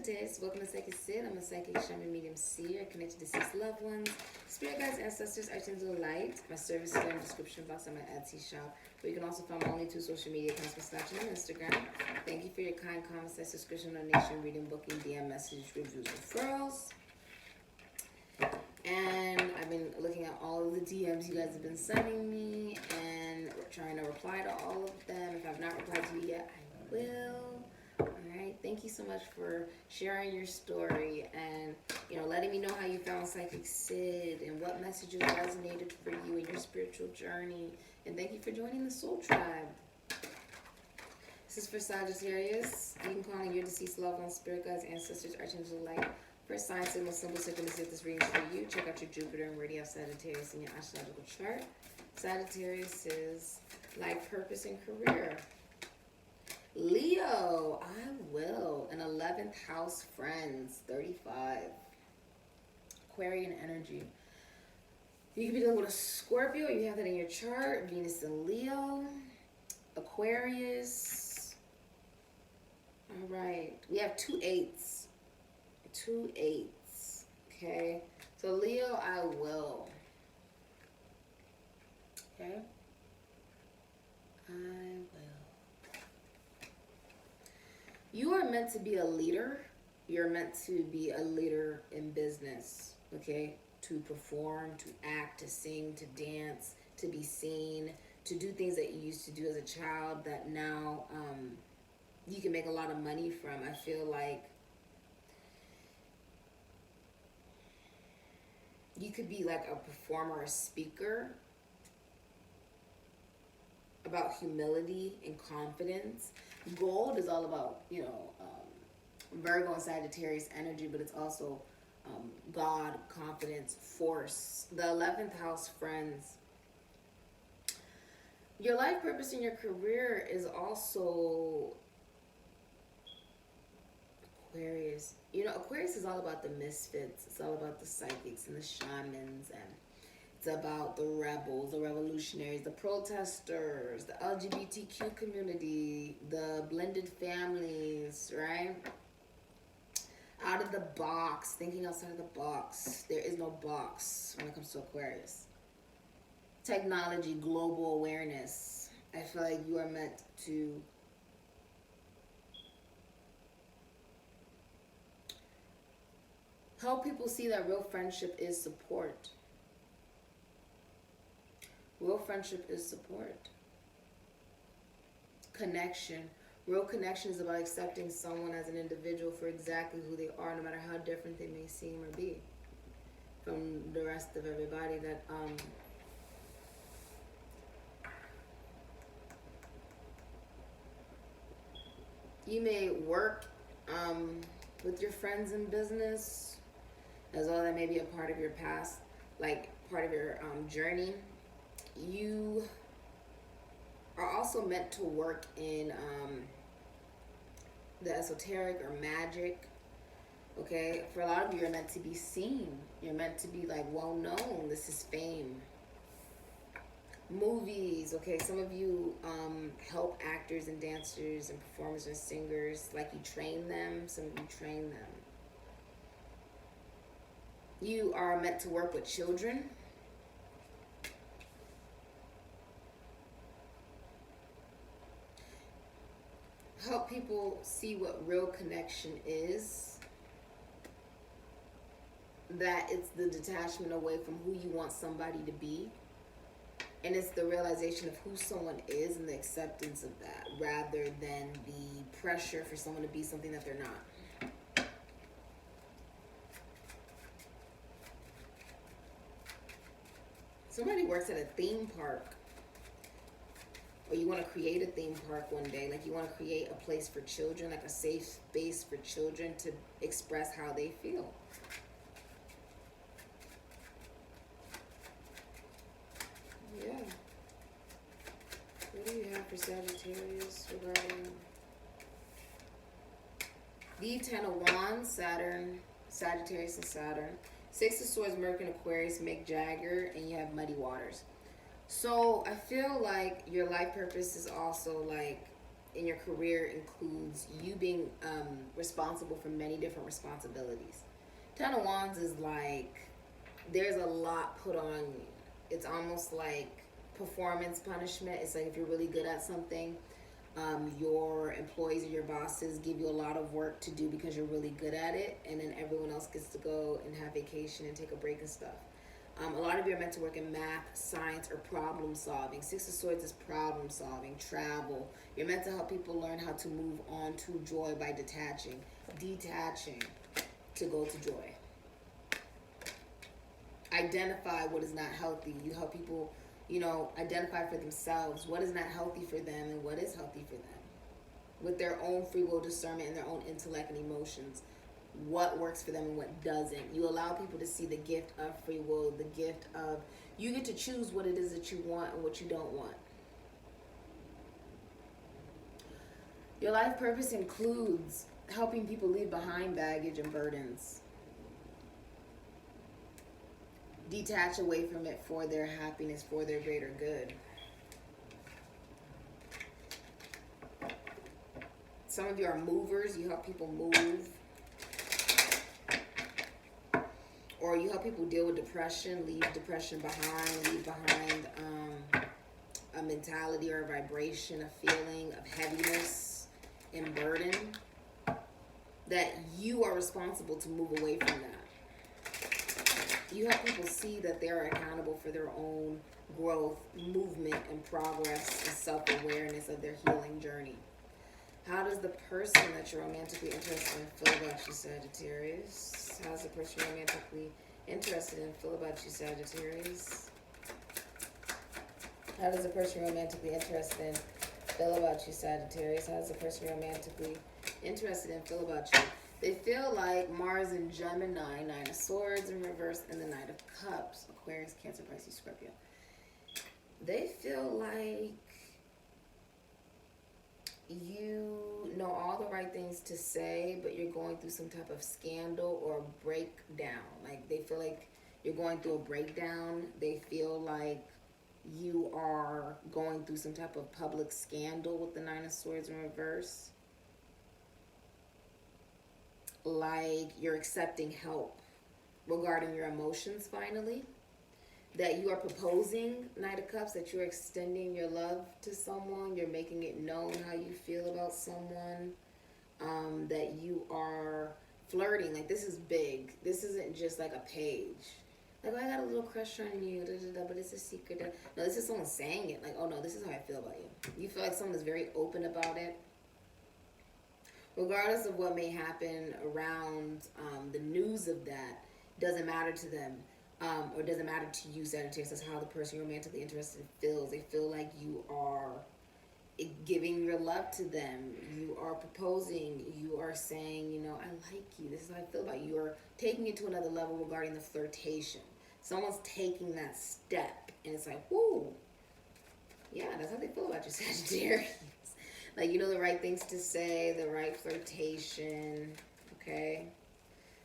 Sagittarius, welcome to Sikiksyd. I'm a psychic shaman medium seer, connected to deceased loved ones, spirit guides, ancestors, archangels of light. My service is in the description box on my Etsy shop, where you can also find my only 2 social media accounts, my Snapchat and Instagram. Thank you for your kind comments, subscription, donation, reading, booking, DM, message, reviews, referrals. And I've been looking at all of the DMs you guys have been sending me and trying to reply to all of them. If I've not replied to you yet, I will. Alright, thank you so much for sharing your story and, letting me know how you found Sikiksyd and what messages resonated for you in your spiritual journey. And thank you for joining the Soul Tribe. This is for Sagittarius. You can call on your deceased loved ones, spirit guides, ancestors, archangels of light. First sign, signal, symbol, synchronicity if this reading is for you. Check out your Jupiter and Meridian of Sagittarius in your astrological chart. Sagittarius is life, purpose, and career. Leo, I will. An 11th house, friends, 35. Aquarian energy. You could be dealing with a Scorpio. You have that in your chart. Venus and Leo. Aquarius. All right. We have 2 8s. 2 8s. Okay. So Leo, I will. Okay. I will. You are meant to be a leader. You're meant to be a leader in business, okay? To perform, to act, to sing, to dance, to be seen, to do things that you used to do as a child that now you can make a lot of money from. I feel like you could be like a performer, a speaker about humility and confidence. Gold is all about, Virgo and Sagittarius energy, but it's also God, confidence, force. The 11th house, friends. Your life purpose in your career is also Aquarius. Aquarius is all about the misfits. It's all about the psychics and the shamans, and it's about the rebels, the revolutionaries, the protesters, the LGBTQ community, the blended families, right? Out of the box, thinking outside of the box. There is no box when it comes to Aquarius. Technology, global awareness. I feel like you are meant to help people see that real friendship is support. Real friendship is support. Connection. Real connection is about accepting someone as an individual for exactly who they are, no matter how different they may seem or be from the rest of everybody that you may work with your friends in business, as well. That may be a part of your past, like part of your journey. You are also meant to work in the esoteric or magic. Okay, for a lot of you, you're meant to be seen. You're meant to be like well known. This is fame. Movies. Okay, some of you help actors and dancers and performers and singers, like you train them. Some of you train them. You are meant to work with children. Help people see what real connection is. That it's the detachment away from who you want somebody to be. And it's the realization of who someone is and the acceptance of that, rather than the pressure for someone to be something that they're not. Somebody works at a theme park. Or you want to create a theme park one day. Like you want to create a place for children, like a safe space for children to express how they feel. Yeah. What do you have for Sagittarius regarding the 10 of Wands, Saturn, Sagittarius and Saturn. 6 of Swords, Mercury and Aquarius, Mick Jagger, and you have Muddy Waters. So I feel like your life purpose is also like in your career includes you being responsible for many different responsibilities. Ten of Wands is like there's a lot put on you. It's almost like performance punishment. It's like if you're really good at something, your employees or your bosses give you a lot of work to do because you're really good at it, and then everyone else gets to go and have vacation and take a break and stuff. A lot of you are meant to work in math, science, or problem solving. Six of Swords is problem solving, travel. You're meant to help people learn how to move on to joy by detaching to go to joy. Identify what is not healthy. You help people, identify for themselves what is not healthy for them and what is healthy for them. With their own free will discernment and their own intellect and emotions. What works for them and what doesn't. You allow people to see the gift of free will, the gift of you get to choose what it is that you want and what you don't want. Your life purpose includes helping people leave behind baggage and burdens. Detach away from it for their happiness, for their greater good. Some of you are movers. You help people move. Or you help people deal with depression, leave depression behind, leave behind a mentality or a vibration, a feeling of heaviness and burden, that you are responsible to move away from that. You help people see that they are accountable for their own growth, movement, and progress and self-awareness of their healing journey. How does the person that you're romantically interested in feel about you, Sagittarius? How does the person you're romantically interested in feel about you, Sagittarius? How does the person you're romantically interested in feel about you, Sagittarius? How does the person you're romantically interested in feel about you? They feel like Mars and Gemini, Nine of Swords in reverse, and the Knight of Cups, Aquarius, Cancer, Pisces, Scorpio. They feel like you know all the right things to say, but you're going through some type of scandal or breakdown. Like they feel like you're going through a breakdown. They feel like you are going through some type of public scandal with the Nine of Swords in reverse. Like you're accepting help regarding your emotions finally. That you are proposing, Knight of Cups, that you're extending your love to someone. You're making it known how you feel about someone. That you are flirting. Like this is big. This isn't just like a page. Like, oh, I got a little crush on you, but it's a secret. No, this is someone saying it. Like, oh no, this is how I feel about you. You feel like someone is very open about it. Regardless of what may happen around the news of that, doesn't matter to them. Or doesn't matter to you, Sagittarius. That's how the person you're romantically interested in feels. They feel like you are giving your love to them. You are proposing. You are saying, I like you. This is how I feel about you. You are taking it to another level regarding the flirtation. Someone's taking that step. And it's like, whoo. Yeah, that's how they feel about you, Sagittarius. Like, the right things to say, the right flirtation. Okay?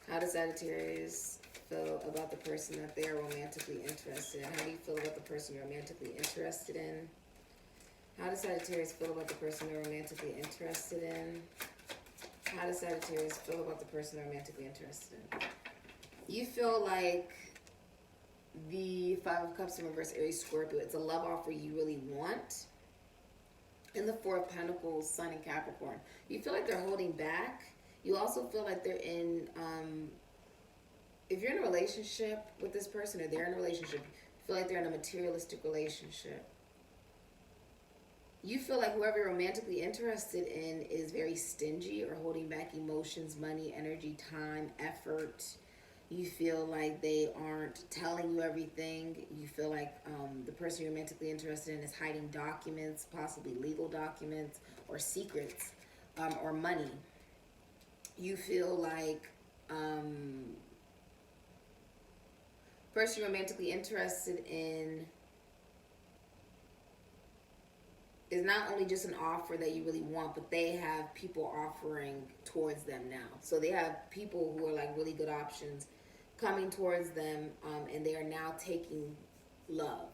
How does Sagittarius feel about the person that they are romantically interested in? How do you feel about the person you're romantically interested in? How does Sagittarius feel about the person they're romantically interested in? How does Sagittarius feel about the person they're romantically interested in? You feel like the Five of Cups in reverse, Aries, Scorpio. It's a love offer you really want. And the Four of Pentacles, Sun and Capricorn. You feel like they're holding back. You also feel like they're in... if you're in a relationship with this person or they're in a relationship, you feel like they're in a materialistic relationship. You feel like whoever you're romantically interested in is very stingy or holding back emotions, money, energy, time, effort. You feel like they aren't telling you everything. You feel like the person you're romantically interested in is hiding documents, possibly legal documents or secrets, or money. You feel like... person you're romantically interested in is not only just an offer that you really want, but they have people offering towards them now. So they have people who are like really good options coming towards them, and they are now taking love.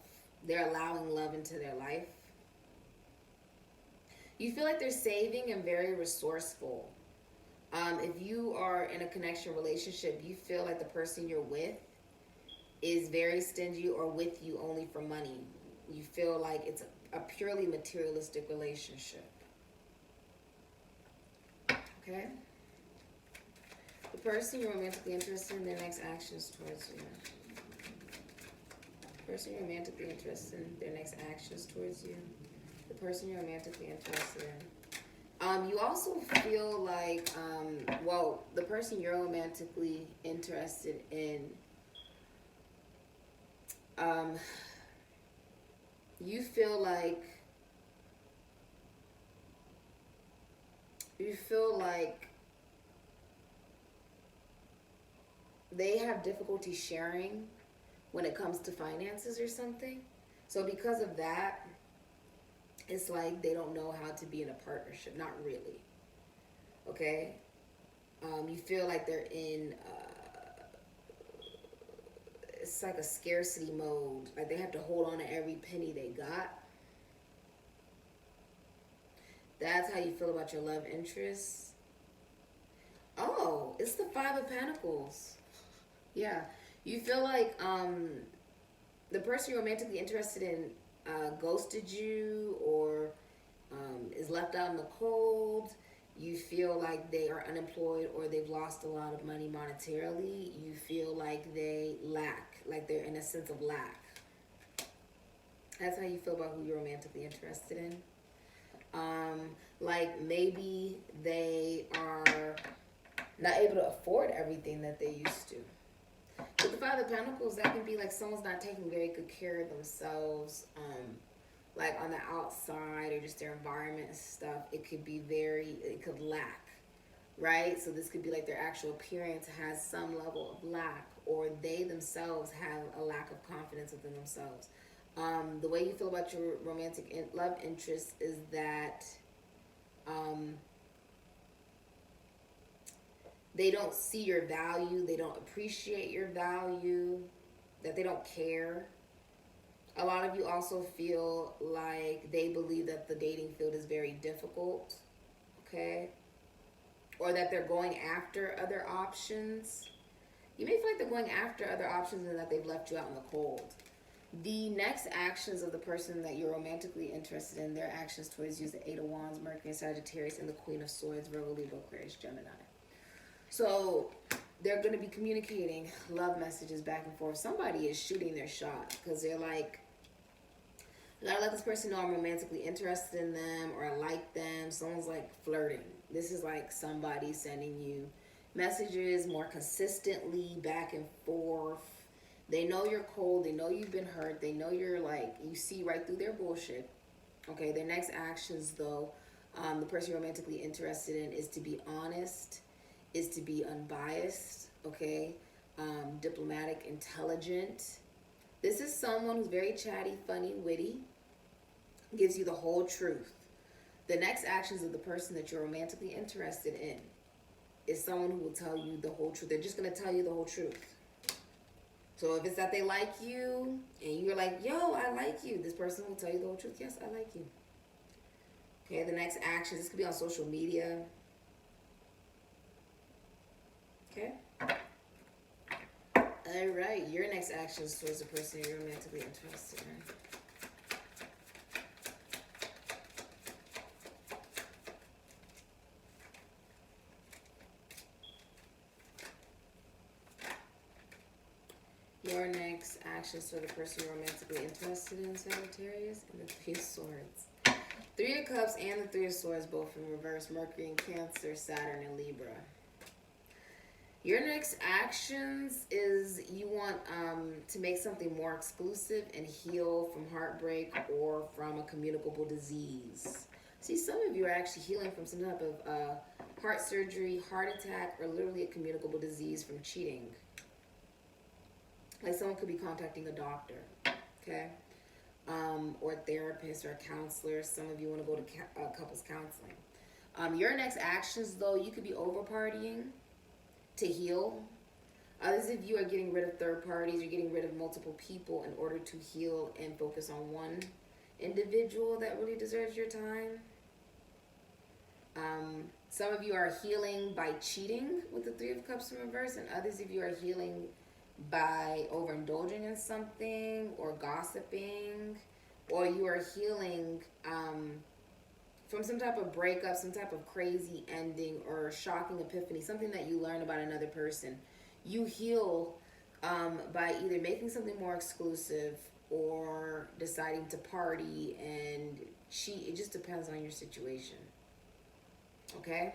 They're allowing love into their life. You feel like they're saving and very resourceful. If you are in a connection relationship, you feel like the person you're with is very stingy or with you only for money. You feel like it's a purely materialistic relationship. Okay? The person you're romantically interested in, their next actions towards you. The person you're romantically interested in, their next actions towards you. The person you're romantically interested in. You also feel like, the person you're romantically interested in, you feel like they have difficulty sharing when it comes to finances or something. So because of that, it's like they don't know how to be in a partnership. Not really. Okay? You feel like they're in, it's like a scarcity mode. Like they have to hold on to every penny they got. That's how you feel about your love interests. Oh, it's the Five of Pentacles. Yeah. You feel like the person you're romantically interested in ghosted you or is left out in the cold. You feel like they are unemployed or they've lost a lot of money monetarily. You feel like they lack, like they're in a sense of lack. That's how you feel about who you're romantically interested in. Like maybe they are not able to afford everything that they used to. With the Five of Pentacles, that can be like someone's not taking very good care of themselves, like on the outside or just their environment and stuff. It could lack, right? So this could be like their actual appearance has some level of lack, or they themselves have a lack of confidence within themselves. The way you feel about your romantic love interest is that they don't see your value, they don't appreciate your value, that they don't care. A lot of you also feel like they believe that the dating field is very difficult, okay? Or that they're going after other options. You may feel like they're going after other options and that they've left you out in the cold. The next actions of the person that you're romantically interested in, their actions towards you is the Eight of Wands, Mercury, Sagittarius, and the Queen of Swords, Virgo, Libra, Aquarius, Gemini. So they're going to be communicating love messages back and forth. Somebody is shooting their shot because they're like, I gotta let this person know I'm romantically interested in them or I like them. Someone's like flirting. This is like somebody sending you messages more consistently back and forth. They know you're cold. They know you've been hurt. They know you're like, you see right through their bullshit. Okay, their next actions though, the person you're romantically interested in is to be honest, is to be unbiased, okay? Diplomatic, intelligent. This is someone who's very chatty, funny, witty, gives you the whole truth. The next actions of the person that you're romantically interested in is someone who will tell you the whole truth. They're just going to tell you the whole truth. So if it's that they like you and you're like, yo, I like you, this person will tell you the whole truth. Yes, I like you. Okay, the next actions, this could be on social media. Okay. All right, your next actions towards the person you're romantically interested in. Your next actions for the person you're romantically interested in, Sagittarius, and the Three of Swords. Three of Cups and the Three of Swords, both in reverse. Mercury in Cancer, Saturn in Libra. Your next actions is you want to make something more exclusive and heal from heartbreak or from a communicable disease. See, some of you are actually healing from some type of heart surgery, heart attack, or literally a communicable disease from cheating. Like someone could be contacting a doctor, okay? Or a therapist or a counselor. Some of you want to go to couples counseling. Your next actions, though, you could be over partying to heal. Others of you are getting rid of third parties. You're getting rid of multiple people in order to heal and focus on one individual that really deserves your time. Some of you are healing by cheating with the Three of Cups in reverse, and others of you are healing by overindulging in something or gossiping, or you are healing from some type of breakup, some type of crazy ending or shocking epiphany, something that you learn about another person. You heal by either making something more exclusive or deciding to party and cheat. It just depends on your situation. Okay?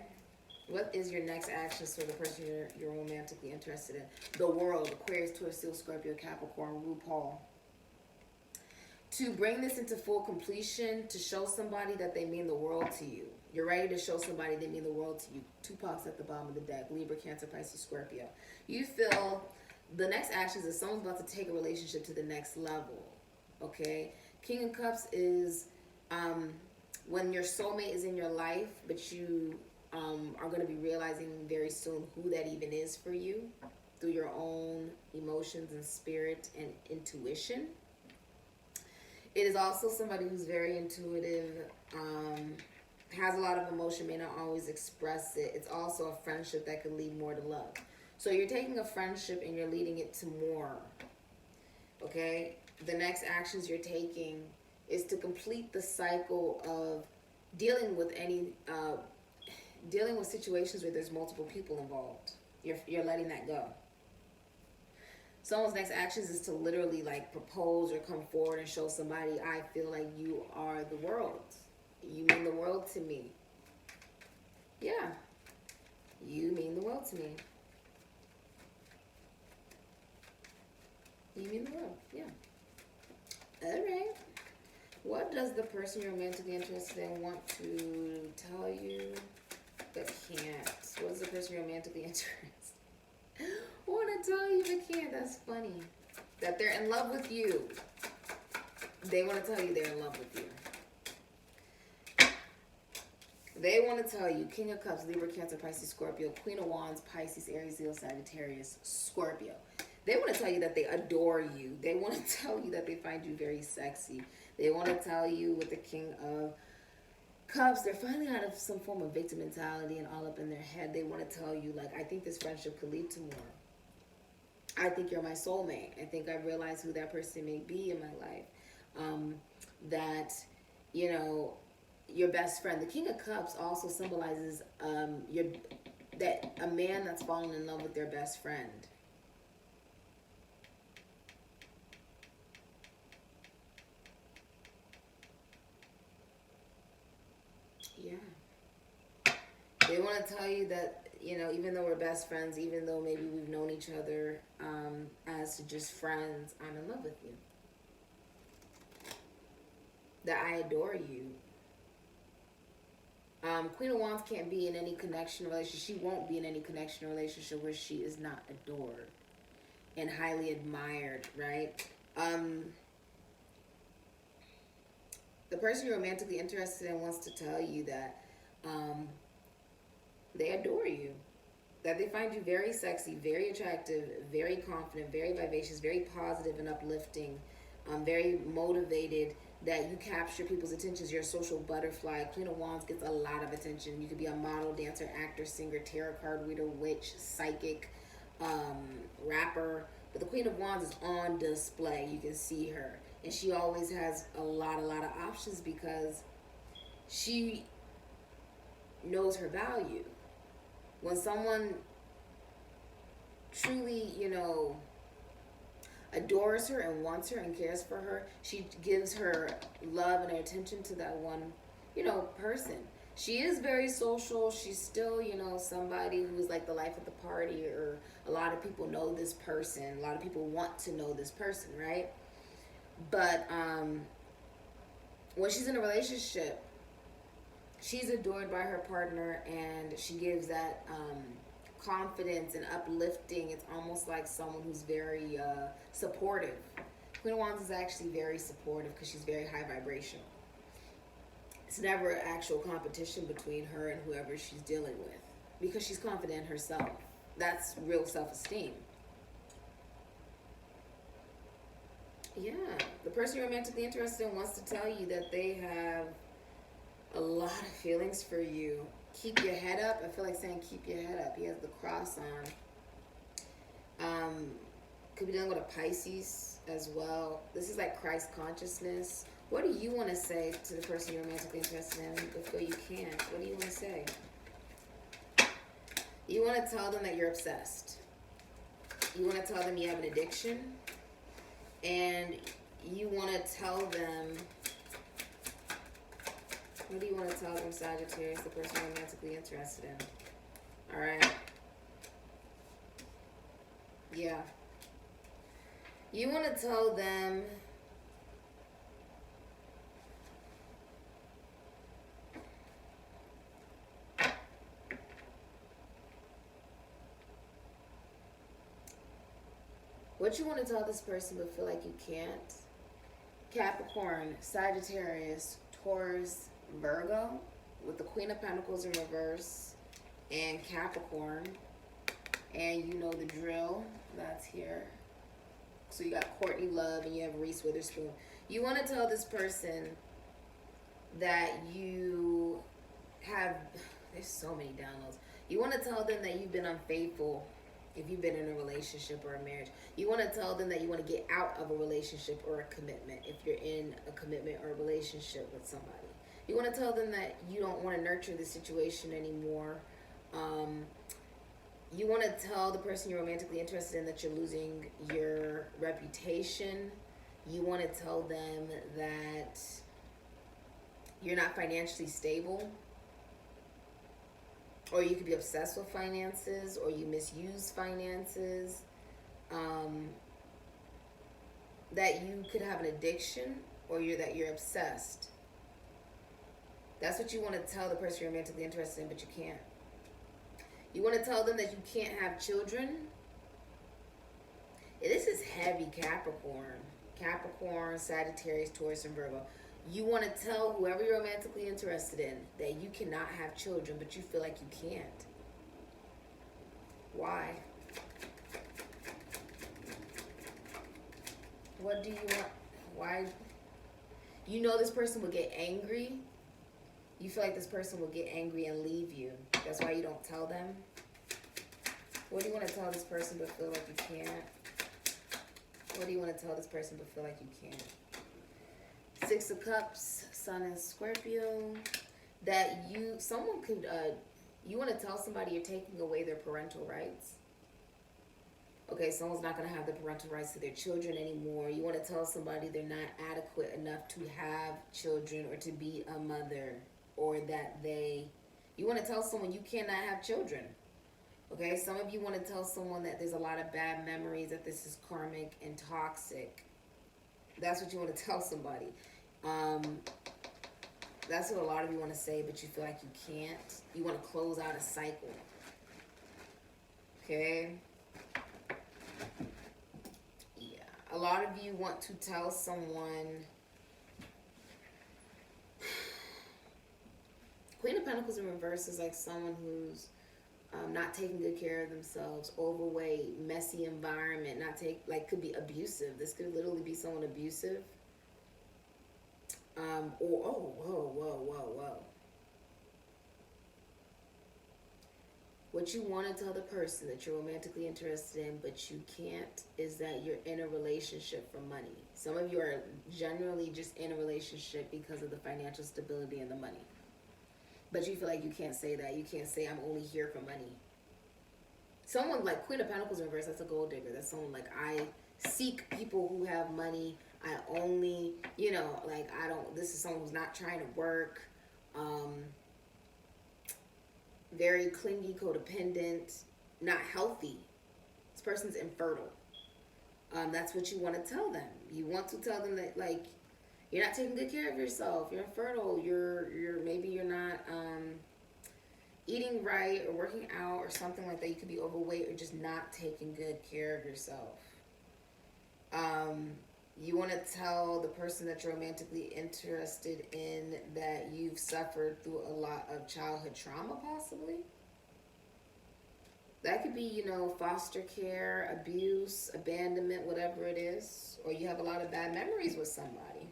What is your next actions for the person you're romantically interested in? The world, Aquarius, Taurus, Seal, Scorpio, Capricorn, RuPaul. To bring this into full completion, to show somebody that they mean the world to you. You're ready to show somebody they mean the world to you. Tupac's at the bottom of the deck. Libra, Cancer, Pisces, Scorpio. You feel the next actions is someone's about to take a relationship to the next level. Okay? King of Cups is when your soulmate is in your life, but you are going to be realizing very soon who that even is for you through your own emotions and spirit and intuition. It is also somebody who's very intuitive, has a lot of emotion, may not always express it. It's also a friendship that could lead more to love. So you're taking a friendship and you're leading it to more. Okay? The next actions you're taking is to complete the cycle of dealing with situations where there's multiple people involved. You're letting that go. Someone's next actions is to literally like propose or come forward and show somebody, I feel like you are the world. You mean the world to me. Yeah. You mean the world to me. You mean the world. Yeah. Alright. What does the person you're romantically interested in want to tell you but can't? What is the person you're romantically interested in? Want to tell you but can't. That's funny. That they're in love with you. They want to tell you they're in love with you. They want to tell you King of Cups, Libra, Cancer, Pisces, Scorpio, Queen of Wands, Pisces, Aries, Leo, Sagittarius, Scorpio. They want to tell you that they adore you. They want to tell you that they find you very sexy. They want to tell you with the King of Cups, they're finally out of some form of victim mentality and all up in their head. They want to tell you, like, I think this friendship could lead to more. I think you're my soulmate. I think I've realized who that person may be in my life. That, you know, your best friend. The King of Cups also symbolizes that a man that's fallen in love with their best friend. Yeah. They want to tell you that, you know, even though we're best friends, even though maybe we've known each other as just friends, I'm in love with you. That I adore you. Queen of Wands can't be in any connection relationship. She won't be in any connection relationship where she is not adored and highly admired, right? The person you're romantically interested in wants to tell you that they adore you. That they find you very sexy, very attractive, very confident, very vivacious, very positive and uplifting, very motivated, that you capture people's attentions. You're a social butterfly. Queen of Wands gets a lot of attention. You could be a model, dancer, actor, singer, tarot card reader, witch, psychic, rapper. But the Queen of Wands is on display. You can see her. And she always has a lot of options because she knows her value. When someone truly, you know, adores her and wants her and cares for her, she gives her love and her attention to that one, you know, person. She is very social. She's still, you know, somebody who's like the life of the party, or a lot of people know this person. A lot of people want to know this person, right? But when she's in a relationship, she's adored by her partner, and she gives that confidence and uplifting. It's almost like someone who's very supportive. Queen of Wands is actually very supportive because she's very high vibrational. It's never an actual competition between her and whoever she's dealing with because she's confident in herself. That's real self-esteem. Yeah, the person you're romantically interested in wants to tell you that they have a lot of feelings for you. keep your head up. I feel like saying keep your head up. He has the cross on. Could be dealing with a Pisces as well. This is like Christ consciousness. What do you want to say to the person you're romantically interested in before you can't? What do you want to say? You want to tell them that you're obsessed. You want to tell them you have an addiction. And you want to tell them... What do you want to tell them, Sagittarius, the person you're romantically interested in? Alright. Yeah. You want to tell them... what you want to tell this person but feel like you can't. Capricorn, Sagittarius, Taurus, Virgo, with the Queen of Pentacles in reverse, and Capricorn. And you know the drill. That's here. So you got Courtney Love and you have Reese Witherspoon. You want to tell this person that you have... there's so many downloads. You want to tell them that you've been unfaithful if you've been in a relationship or a marriage. You want to tell them that you want to get out of a relationship or a commitment if you're in a commitment or a relationship with somebody. You want to tell them that you don't want to nurture the situation anymore. You want to tell the person you're romantically interested in that you're losing your reputation. You want to tell them that you're not financially stable. Or you could be obsessed with finances, or you misuse finances. That you could have an addiction, or that you're obsessed. That's what you want to tell the person you're romantically interested in, but you can't. You want to tell them that you can't have children. This is heavy Capricorn. Capricorn, Sagittarius, Taurus, and Virgo. You want to tell whoever you're romantically interested in that you cannot have children, but you feel like you can't. Why? What do you want? Why? You know this person will get angry. You feel like this person will get angry and leave you. That's why you don't tell them. What do you want to tell this person but feel like you can't? What do you want to tell this person but feel like you can't? Six of Cups, Sun and Scorpio. That someone could, you want to tell somebody you're taking away their parental rights. Okay, someone's not going to have the parental rights to their children anymore. You want to tell somebody they're not adequate enough to have children or to be a mother. Or that you want to tell someone you cannot have children. Okay, some of you want to tell someone that there's a lot of bad memories, that this is karmic and toxic. That's what you want to tell somebody. That's what a lot of you want to say, but you feel like you can't. You want to close out a cycle. Okay? Yeah. A lot of you want to tell someone... Queen of Pentacles in reverse is like someone who's not taking good care of themselves, overweight, messy environment, could be abusive. This could literally be someone abusive. Whoa. What you want to tell the person that you're romantically interested in, but you can't, is that you're in a relationship for money. Some of you are generally just in a relationship because of the financial stability and the money. But you feel like you can't say that. You can't say, I'm only here for money. Someone like Queen of Pentacles in reverse, that's a gold digger. That's someone like, I seek people who have money. I only, this is someone who's not trying to work. Very clingy, codependent, not healthy. This person's infertile. That's what you want to tell them. You want to tell them that, you're not taking good care of yourself. You're infertile. Maybe you're not eating right or working out or something like that. You could be overweight or just not taking good care of yourself. You want to tell the person that you're romantically interested in that you've suffered through a lot of childhood trauma, possibly. That could be, foster care, abuse, abandonment, whatever it is. Or you have a lot of bad memories with somebody.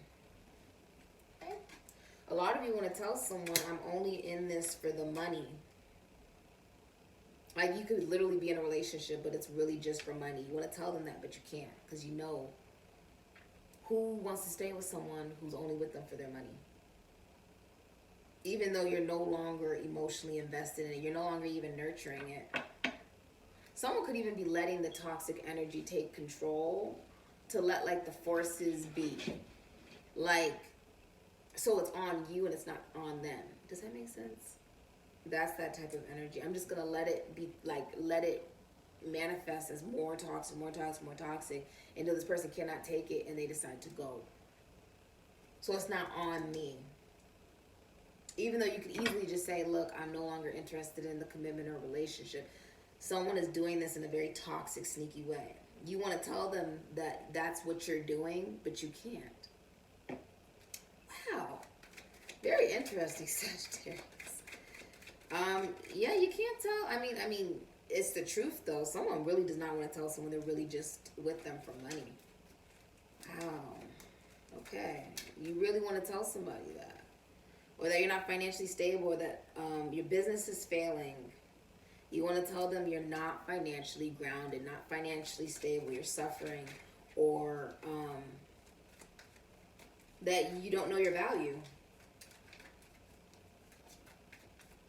A lot of you want to tell someone, I'm only in this for the money. Like, you could literally be in a relationship, but it's really just for money. You want to tell them that, but you can't, because you know who wants to stay with someone who's only with them for their money. Even though you're no longer emotionally invested in it, you're no longer even nurturing it. Someone could even be letting the toxic energy take control to let, like, the forces be. Like, so it's on you and it's not on them. Does that make sense? That's that type of energy. I'm just going to let it be, like, let it manifest as more toxic, until this person cannot take it and they decide to go. So it's not on me. Even though you could easily just say, look, I'm no longer interested in the commitment or relationship. Someone is doing this in a very toxic, sneaky way. You want to tell them that that's what you're doing, but you can't. Wow. Very interesting, Sagittarius. Yeah, you can't tell. I mean, it's the truth, though. Someone really does not want to tell someone they're really just with them for money. Wow. Okay. You really want to tell somebody that. Or that you're not financially stable, or that your business is failing. You want to tell them you're not financially grounded, not financially stable, you're suffering, or that you don't know your value.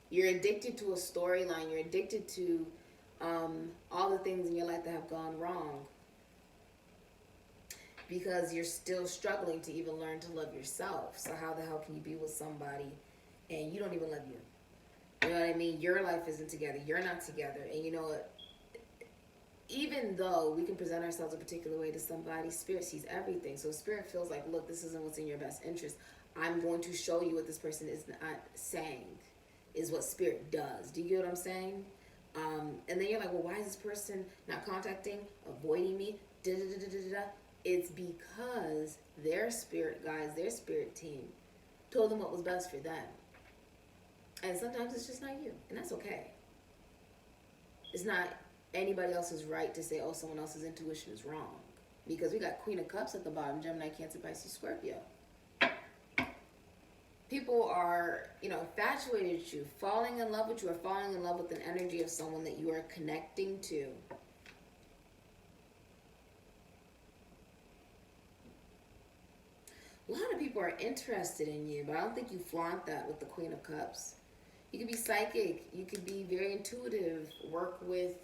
You're addicted to a storyline. You're addicted to all the things in your life that have gone wrong, because you're still struggling to even learn to love yourself. So how the hell can you be with somebody and you don't even love you? You know what I mean? Your life isn't together. You're not together. And you know what? Even though we can present ourselves a particular way to somebody, Spirit sees everything. So Spirit feels like, look, this isn't what's in your best interest. I'm going to show you what this person is not saying, is what Spirit does. Do you get what I'm saying? And then you're like, well, why is this person not contacting, avoiding me? It's because their spirit guides, their spirit team told them what was best for them. And sometimes it's just not you. And that's okay. It's not anybody else's right to say, oh, someone else's intuition is wrong. Because we got Queen of Cups at the bottom, Gemini, Cancer, Pisces, Scorpio. People are, infatuated with you, falling in love with you, or falling in love with an energy of someone that you are connecting to. A lot of people are interested in you, but I don't think you flaunt that with the Queen of Cups. You could be psychic. You could be very intuitive, work with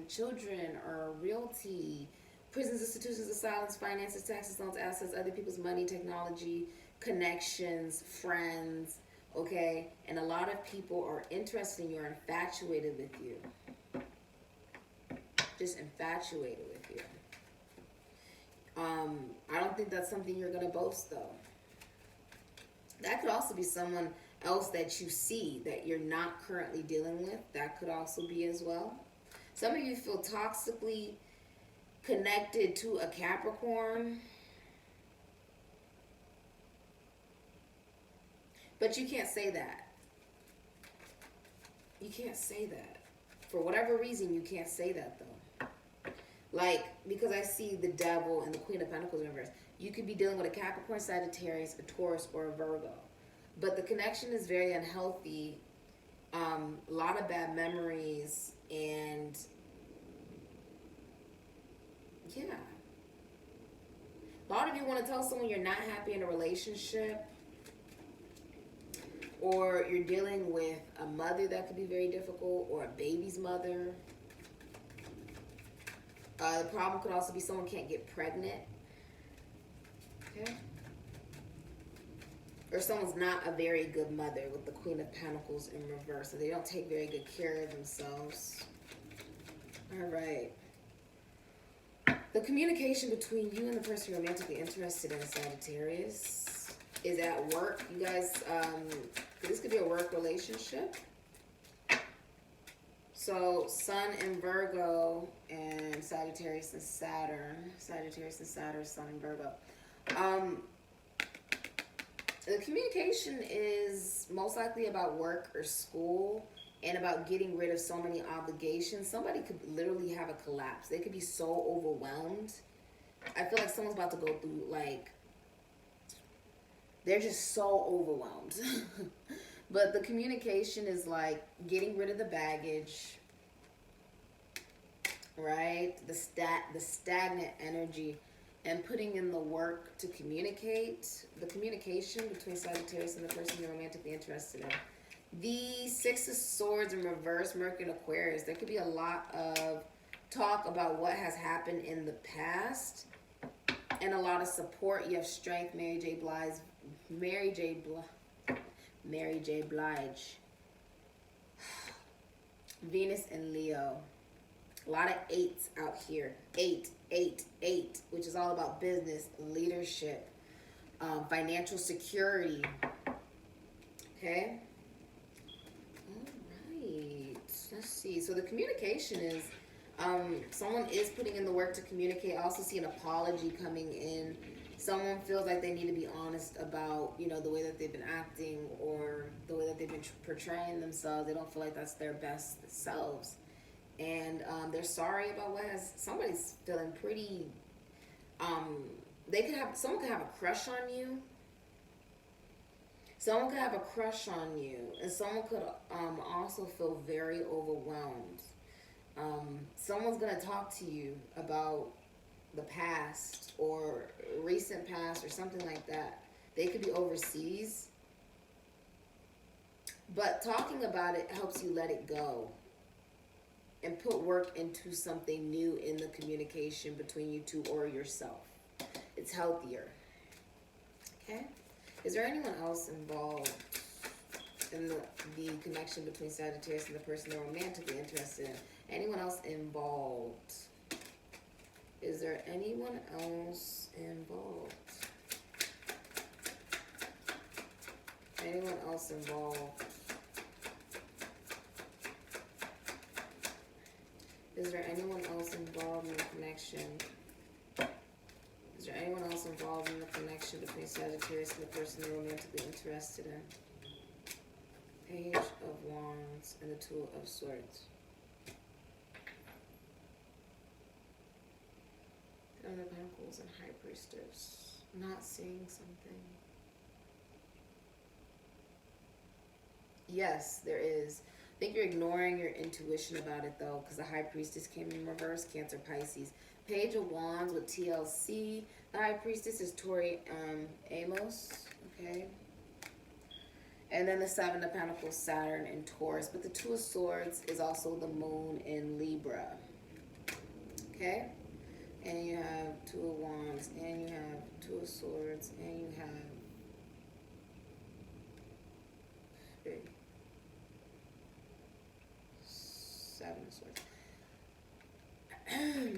children or realty, prisons, institutions, asylums, finances, taxes, loans, assets, other people's money, technology, connections, friends, okay? And a lot of people are interested in you, are infatuated with you. Just infatuated with you. I don't think that's something you're going to boast, though. That could also be someone else that you see that you're not currently dealing with. That could also be as well. Some of you feel toxically connected to a Capricorn, but you can't say that. You can't say that. For whatever reason, you can't say that, though. Like, because I see the Devil and the Queen of Pentacles in reverse. You could be dealing with a Capricorn, Sagittarius, a Taurus, or a Virgo. But the connection is very unhealthy. A lot of bad memories. And, yeah. A lot of you want to tell someone you're not happy in a relationship. Or you're dealing with a mother that could be very difficult. Or a baby's mother. The problem could also be someone can't get pregnant. Okay? Or someone's not a very good mother with the Queen of Pentacles in reverse. So they don't take very good care of themselves. All right. The communication between you and the person you're romantically interested in, Sagittarius, is at work. You guys, this could be a work relationship. So Sun and Virgo and Sagittarius and Saturn. Sagittarius and Saturn, Sun and Virgo. The communication is most likely about work or school and about getting rid of so many obligations. Somebody could literally have a collapse. They could be so overwhelmed. I feel like someone's about to go through, like, they're just so overwhelmed. But the communication is like getting rid of the baggage, right? The stagnant energy, and putting in the work to communicate. The communication between Sagittarius and the person you're romantically interested in. The Six of Swords in reverse, Mercury and Aquarius. There could be a lot of talk about what has happened in the past, and a lot of support. You have Strength, Mary J. Blige. Venus and Leo. A lot of eights out here. 8, 8, 8, which is all about business, leadership, financial security. Okay? Alright. Let's see. So the communication is, someone is putting in the work to communicate. I also see an apology coming in. Someone feels like they need to be honest about, you know, the way that they've been acting or the way that they've been portraying themselves. They don't feel like that's their best selves. And they're sorry about what has, somebody's feeling pretty, someone could have a crush on you. Someone could have a crush on you. And someone could also feel very overwhelmed. Someone's going to talk to you about the past or recent past or something like that. They could be overseas. But talking about it helps you let it go and put work into something new in the communication between you two or yourself. It's healthier. Okay? Is there anyone else involved in the connection between Sagittarius and the person they're romantically interested in? Anyone else involved? Is there anyone else involved? Anyone else involved? Is there anyone else involved in the connection? Is there anyone else involved in the connection between Sagittarius and the person they're romantically interested in? Page of Wands and the Two of Swords. Ten of Pentacles and High Priestess. Not seeing something. Yes, there is. I think you're ignoring your intuition about it though, because the High Priestess came in reverse, Cancer, Pisces. Page of Wands with TLC. The High Priestess is Tori Amos, okay? And then the Seven of Pentacles, Saturn and Taurus. But the Two of Swords is also the Moon in Libra, okay? And you have Two of Wands, and you have Two of Swords, and you have Seven of Swords.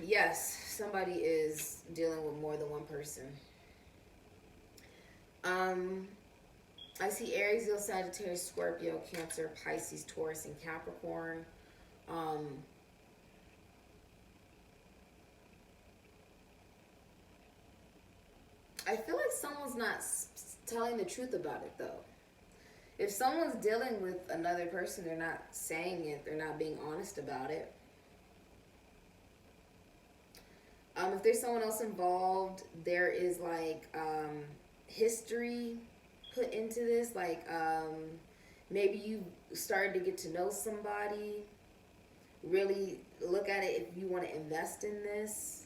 Yes, somebody is dealing with more than one person. I see Aries, Leo, Sagittarius, Scorpio, Cancer, Pisces, Taurus, and Capricorn. I feel like someone's not telling the truth about it though. If someone's dealing with another person, they're not saying it, they're not being honest about it. If there's someone else involved, there is like history put into this. Like maybe you started to get to know somebody. Really look at it if you want to invest in this.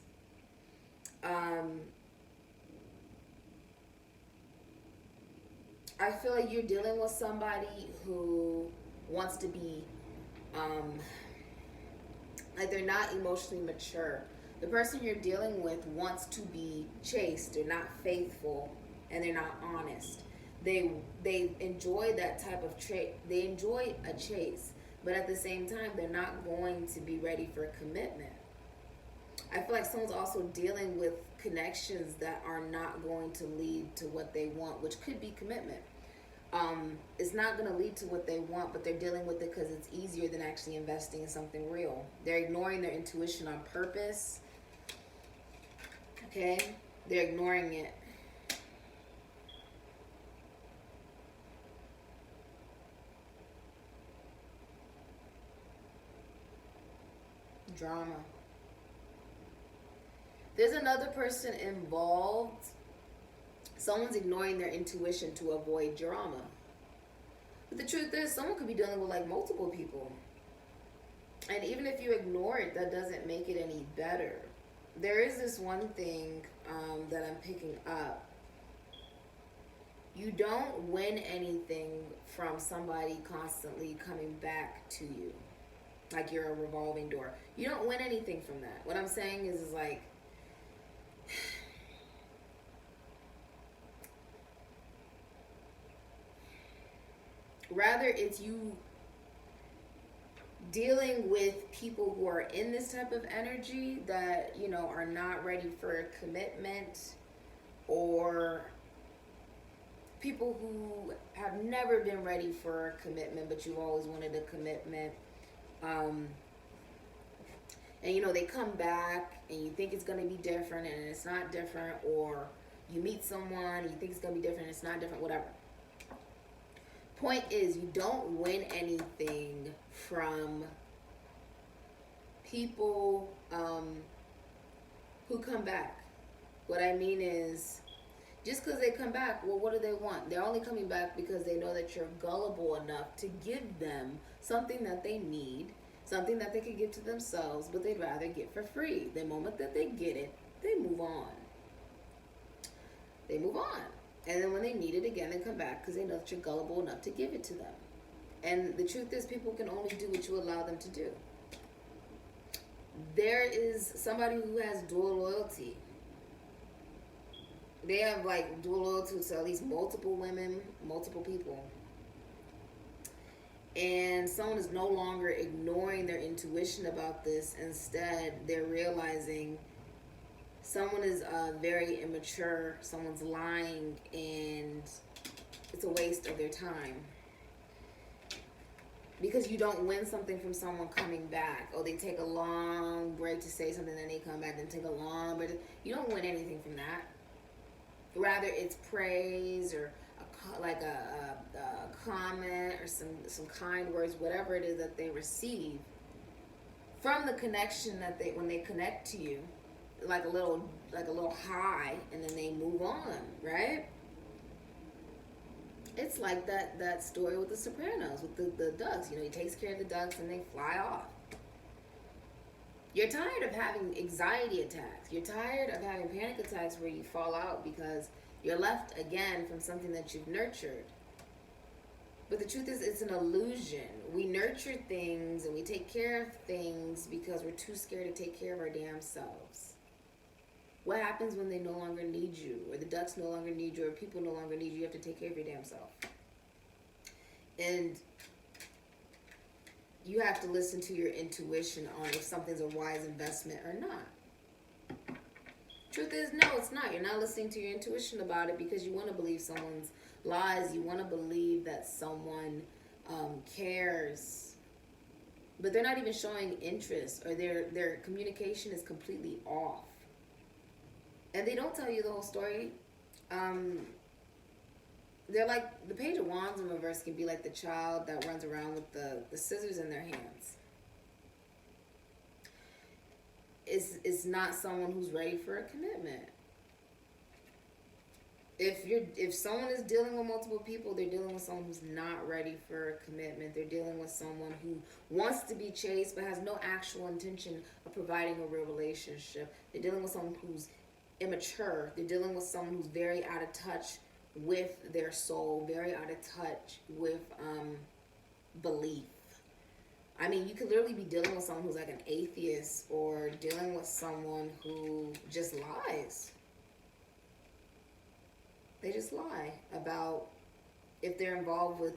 I feel like you're dealing with somebody who wants to be, like they're not emotionally mature. The person you're dealing with wants to be chaste. They're not faithful and they're not honest. They enjoy that type of trait. They enjoy a chase, but at the same time, they're not going to be ready for a commitment. I feel like someone's also dealing with connections that are not going to lead to what they want, which could be commitment. It's not going to lead to what they want, but they're dealing with it because it's easier than actually investing in something real. They're ignoring their intuition on purpose. Okay? They're ignoring it. Drama. There's another person involved. Someone's ignoring their intuition to avoid drama. But the truth is, someone could be dealing with like multiple people. And even if you ignore it, that doesn't make it any better. There is this one thing that I'm picking up. You don't win anything from somebody constantly coming back to you. Like you're a revolving door. You don't win anything from that. What I'm saying is like, rather it's you dealing with people who are in this type of energy that, you know, are not ready for a commitment, or people who have never been ready for a commitment, but you've always wanted a commitment. And you know, they come back and you think it's going to be different and it's not different, or you meet someone and you think it's going to be different and it's not different, whatever. Point is, you don't win anything from people who come back. What I mean is, just because they come back, well, what do they want? They're only coming back because they know that you're gullible enough to give them something that they need, something that they could give to themselves, but they'd rather get for free. The moment that they get it, they move on. They move on. And then when they need it again, they come back because they know that you're gullible enough to give it to them. And the truth is, people can only do what you allow them to do. There is somebody who has dual loyalty. They have like dual loyalty to at least multiple women, multiple people. And someone is no longer ignoring their intuition about this. Instead, they're realizing someone is very immature, someone's lying, and it's a waste of their time. Because you don't win something from someone coming back. Oh, they take a long break to say something, then they come back, then take a long break. You don't win anything from that. Rather, it's praise or a comment or some kind words, whatever it is that they receive from the connection that when they connect to you. Like a little high, and then they move on, right? It's like that story with the Sopranos, with the ducks. You know, he takes care of the ducks and they fly off. You're tired of having anxiety attacks. You're tired of having panic attacks where you fall out because you're left again from something that you've nurtured. But the truth is, it's an illusion. We nurture things and we take care of things because we're too scared to take care of our damn selves. What happens when they no longer need you, or the ducks no longer need you, or people no longer need you? You have to take care of your damn self. And you have to listen to your intuition on if something's a wise investment or not. Truth is, no, it's not. You're not listening to your intuition about it because you want to believe someone's lies. You want to believe that someone cares. But they're not even showing interest, or their communication is completely off. And they don't tell you the whole story. They're like, the Page of Wands in reverse can be like the child that runs around with the scissors in their hands. It's not someone who's ready for a commitment. If someone is dealing with multiple people, they're dealing with someone who's not ready for a commitment. They're dealing with someone who wants to be chased but has no actual intention of providing a real relationship. They're dealing with someone who's immature. They're dealing with someone who's very out of touch with their soul, very out of touch with belief. I mean, you could literally be dealing with someone who's like an atheist, or dealing with someone who just lies. They just lie about if they're involved with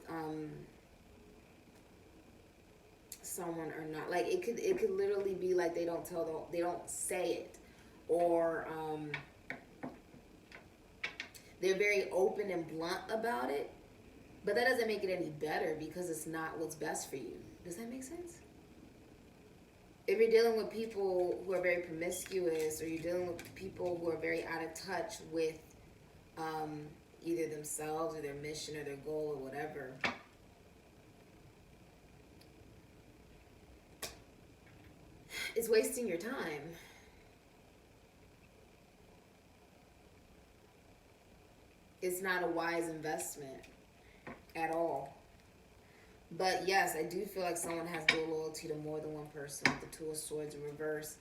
someone or not. Like it could literally be like they don't say it, or they're very open and blunt about it, but that doesn't make it any better because it's not what's best for you. Does that make sense? If you're dealing with people who are very promiscuous, or you're dealing with people who are very out of touch with either themselves or their mission or their goal or whatever, it's wasting your time. It's not a wise investment at all. But yes, I do feel like someone has dual loyalty to more than one person with the Two of Swords in reverse.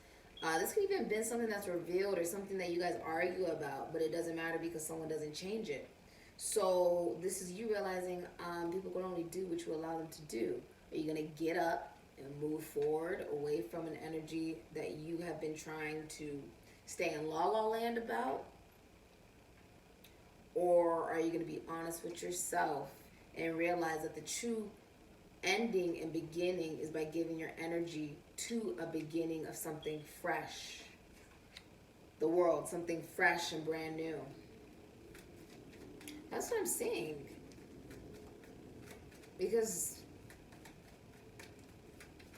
This could even been something that's revealed or something that you guys argue about, but it doesn't matter because someone doesn't change it. So this is you realizing people can only do what you allow them to do. Are you going to get up and move forward away from an energy that you have been trying to stay in la-la land about? Or are you going to be honest with yourself and realize that the true ending and beginning is by giving your energy to a beginning of something fresh? The world, something fresh and brand new. That's what I'm seeing. Because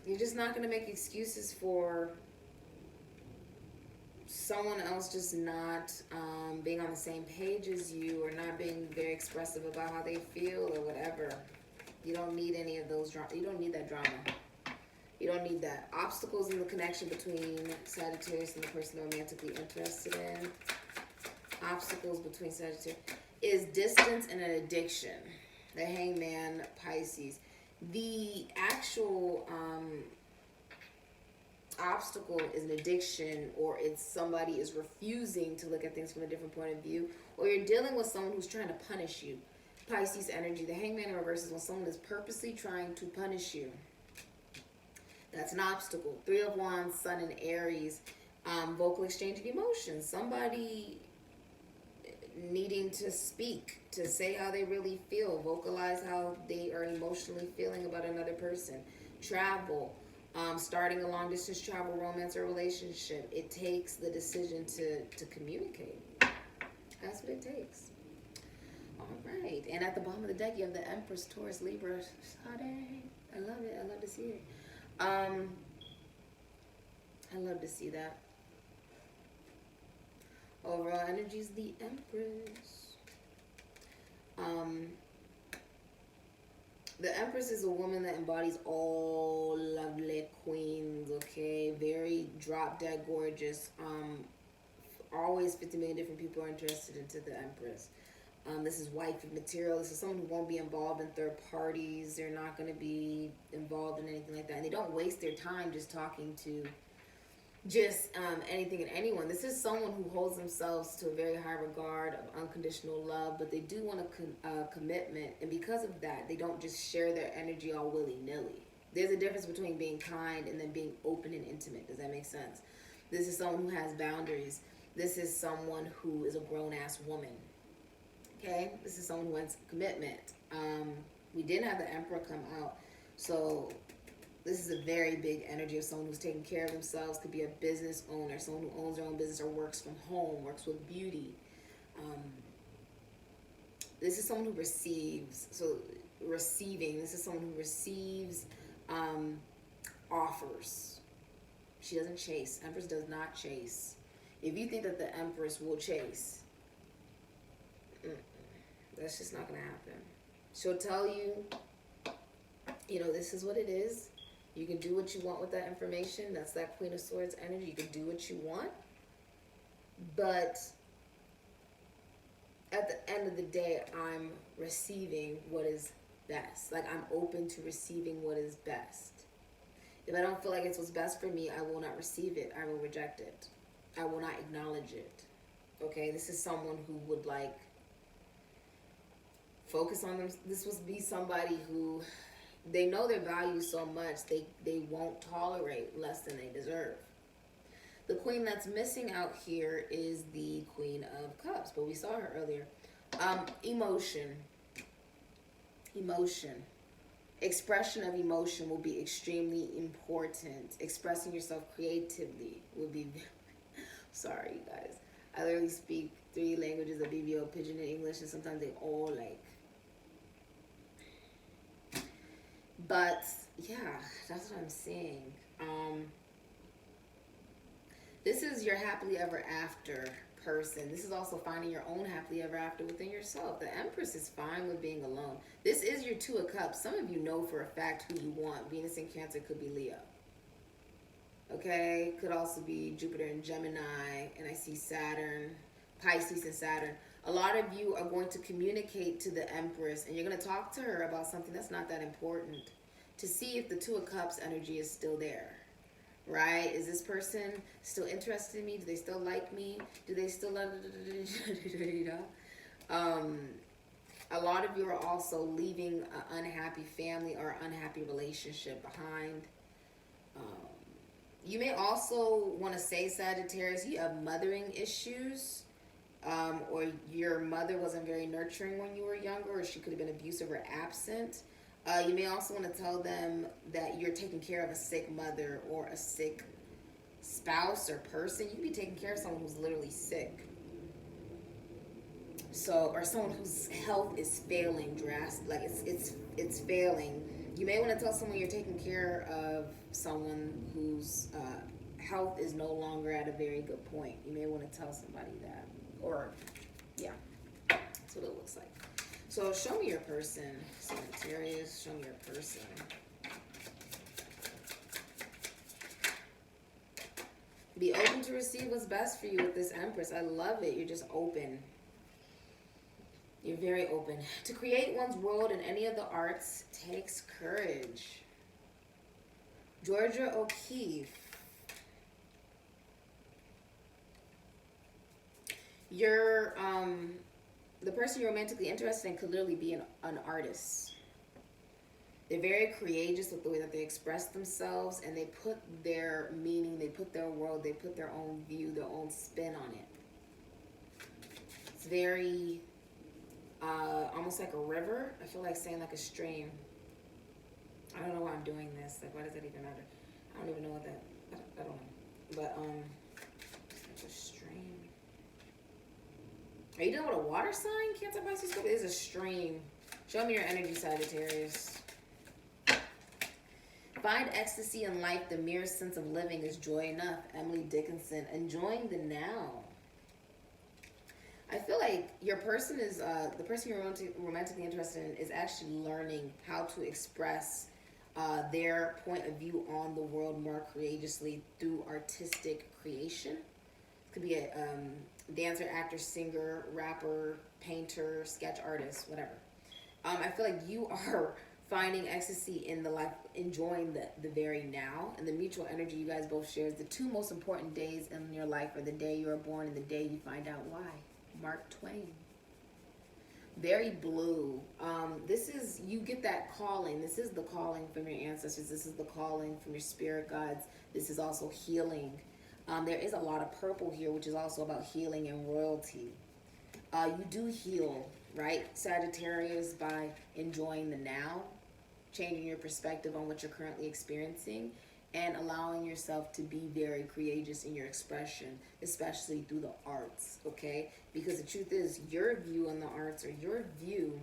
you're just not going to make excuses for someone else just not being on the same page as you, or not being very expressive about how they feel or whatever. You don't need any of those drama. You don't need that drama. You don't need that. Obstacles in the connection between Sagittarius and the person they're romantically interested in. Obstacles between Sagittarius is distance and an addiction. The Hangman, Pisces. The actual obstacle is an addiction, or it's somebody is refusing to look at things from a different point of view, or you're dealing with someone who's trying to punish you. Pisces energy. The Hangman in reverse is when someone is purposely trying to punish you. That's an obstacle. Three of Wands, Sun and Aries. Vocal exchange of emotions. Somebody needing to speak, to say how they really feel, vocalize how they are emotionally feeling about another person. Travel, starting a long distance travel, romance, or relationship. It takes the decision to communicate. That's what it takes. All right, and at the bottom of the deck you have the Empress, Taurus, Libra. I love it. I love to see it. I love to see that. Overall energy is the Empress. The Empress is a woman that embodies all lovely queens, okay? Very drop-dead gorgeous. Always 50 million different people are interested into the Empress. This is wifey material. This is someone who won't be involved in third parties. They're not going to be involved in anything like that. And they don't waste their time just talking to just anything and anyone. This is someone who holds themselves to a very high regard of unconditional love, but they do want a commitment. And because of that, they don't just share their energy all willy-nilly. There's a difference between being kind and then being open and intimate. Does that make sense? This is someone who has boundaries. This is someone who is a grown-ass woman. Okay? This is someone who wants commitment. We did have the Emperor come out. So this is a very big energy of someone who's taking care of themselves. Could be a business owner, someone who owns their own business or works from home, works with beauty. This is someone who receives. So receiving. This is someone who receives offers. She doesn't chase. Empress does not chase. If you think that the Empress will chase, that's just not going to happen. She'll tell you, this is what it is. You can do what you want with that information. That's that Queen of Swords energy. You can do what you want. But at the end of the day, I'm receiving what is best. Like, I'm open to receiving what is best. If I don't feel like it's what's best for me, I will not receive it. I will reject it. I will not acknowledge it. Okay? This is someone who would, focus on them. This would be somebody who, they know their value so much, they won't tolerate less than they deserve. The queen that's missing out here is the Queen of Cups, but we saw her earlier. Emotion. Expression of emotion will be extremely important. Expressing yourself creatively will be... Sorry, you guys. I literally speak 3 languages of BBO, Pidgin, and English, and sometimes they all But yeah, that's what I'm saying. This is your happily ever after person. This is also finding your own happily ever after within yourself. The Empress is fine with being alone. This is your Two of Cups. Some of you know for a fact who you want. Venus in Cancer could be Leo. Okay? Could also be Jupiter and Gemini. And I see Saturn, Pisces and Saturn. A lot of you are going to communicate to the Empress, and you're going to talk to her about something that's not that important to see if the Two of Cups energy is still there, right? Is this person still interested in me? Do they still like me? Do they still love? A lot of you are also leaving an unhappy family or unhappy relationship behind. You may also want to say, Sagittarius, you have mothering issues, or your mother wasn't very nurturing when you were younger, or she could have been abusive or absent. You may also want to tell them that you're taking care of a sick mother or a sick spouse or person. You could be taking care of someone who's literally sick. So, or someone whose health is failing drastic, like it's failing. You may want to tell someone you're taking care of someone whose health is no longer at a very good point. You may want to tell somebody that, or yeah, that's what it looks like. So show me your person, Sagittarius. Show me your person. Be open to receive what's best for you with this Empress. I love it. You're just open. You're very open. To create one's world in any of the arts takes courage. Georgia O'Keeffe. You're, the person you're romantically interested in could literally be an artist. They're very courageous with the way that they express themselves, and they put their meaning, they put their world, they put their own view, their own spin on it. It's very... almost like a river. I feel like saying like a stream. I don't know why I'm doing this. Like, why does that even matter? I don't even know what that, I don't know. But, it's like a stream. Are you dealing with a water sign? Cancer, Pisces, Scorpio? It is a stream. Show me your energy, Sagittarius. Find ecstasy in life. The mere sense of living is joy enough. Emily Dickinson. Enjoying the now. I feel like your person is, the person you're romantically interested in is actually learning how to express their point of view on the world more courageously through artistic creation. It could be a dancer, actor, singer, rapper, painter, sketch artist, whatever. I feel like you are finding ecstasy in the life, enjoying the very now, and the mutual energy you guys both share is the two most important days in your life are the day you are born and the day you find out why. Mark Twain. Very blue. This is, you get that calling. This is the calling from your ancestors. This is the calling from your spirit guides. This is also healing. There is a lot of purple here, which is also about healing and royalty. You do heal, right, Sagittarius, by enjoying the now, changing your perspective on what you're currently experiencing, and allowing yourself to be very courageous in your expression, especially through the arts, okay? Because the truth is, your view on the arts, or your view,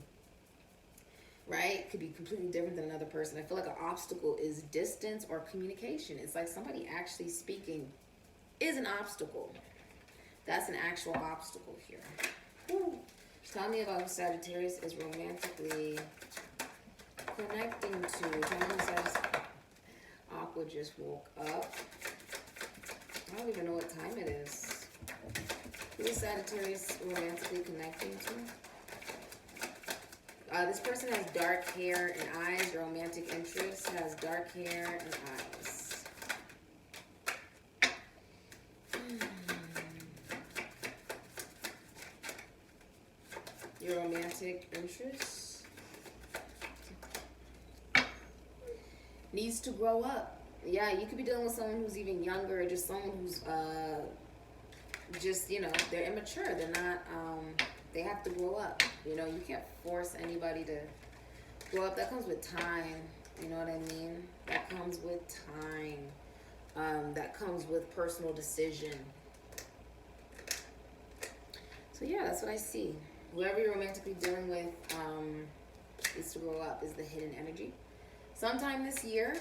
right, could be completely different than another person. I feel like an obstacle is distance or communication. It's like somebody actually speaking is an obstacle. That's an actual obstacle here. Woo. Tell me about who Sagittarius is romantically connecting to. Tell me who Sagittarius. Aqua just woke up. I don't even know what time it is. Who is Sagittarius romantically connecting to? This person has dark hair and eyes. Your romantic interest has dark hair and eyes. Your romantic interest needs to grow up. Yeah, you could be dealing with someone who's even younger, or just someone who's just, you know, they're immature. They're not, they have to grow up. You know, you can't force anybody to grow up. That comes with time. You know what I mean? That comes with time. That comes with personal decision. So yeah, that's what I see. Whoever you're romantically dealing with needs to grow up is the hidden energy. Sometime this year,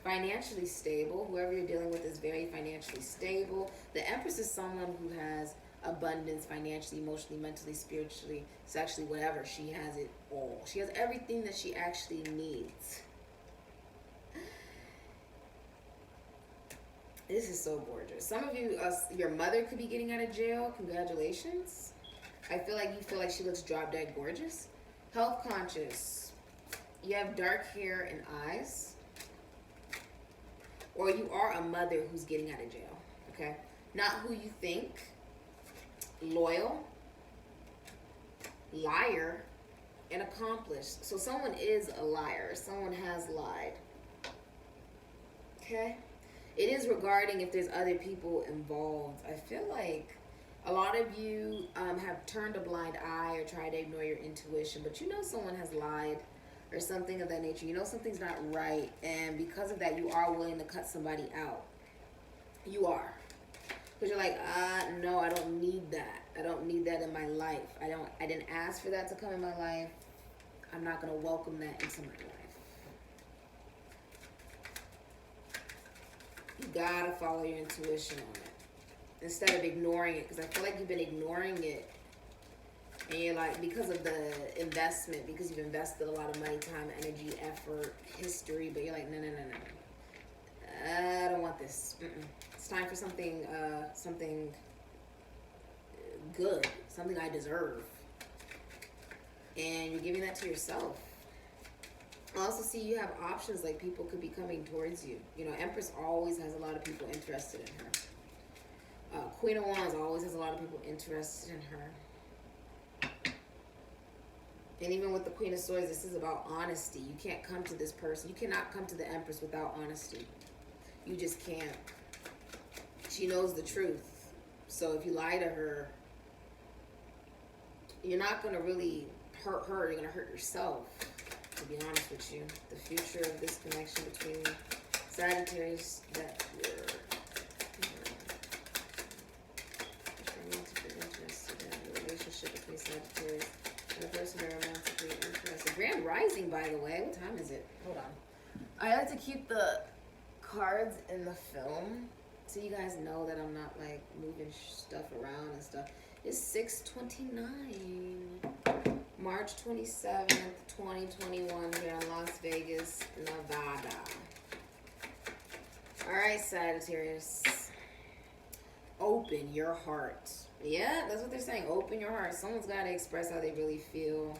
financially stable. Whoever you're dealing with is very financially stable. The Empress is someone who has abundance financially, emotionally, mentally, spiritually, sexually, whatever. She has it all. She has everything that she actually needs. This is so gorgeous. Some of you, your mother could be getting out of jail. Congratulations. I feel like she looks drop dead gorgeous. Health conscious. You have dark hair and eyes. Or you are a mother who's getting out of jail. Okay? Not who you think. Loyal. Liar. And accomplished. So someone is a liar. Someone has lied. Okay? It is regarding if there's other people involved. I feel like a lot of you have turned a blind eye or tried to ignore your intuition, but you know someone has lied or something of that nature. You know something's not right, and because of that, you are willing to cut somebody out. You are. Because you're like, no, I don't need that. I don't need that in my life. I didn't ask for that to come in my life. I'm not going to welcome that into my life. You gotta follow your intuition on it instead of ignoring it, because I feel like you've been ignoring it, and you're like, because of the investment, because you've invested a lot of money, time, energy, effort, history, but you're like, no, I don't want this. It's time for something good, something I deserve, and you're giving that to yourself. I also see you have options, like people could be coming towards you. You know, Empress always has a lot of people interested in her. Queen of Wands always has a lot of people interested in her. And even with the Queen of Swords, this is about honesty. You can't come to this person. You cannot come to the Empress without honesty. You just can't. She knows the truth. So if you lie to her, you're not going to really hurt her. You're going to hurt yourself. To be honest with you, the future of this connection between Sagittarius that you're romantically interested in, the relationship between Sagittarius and the person they're romantically interested. Grand Rising, by the way. What time is it? Hold on. I like to keep the cards in the film so you guys know that I'm not like moving stuff around and stuff. It's 6:29. March 27th, 2021 here in Las Vegas, Nevada. All right, Sagittarius. Open your heart. Yeah, that's what they're saying. Open your heart. Someone's got to express how they really feel.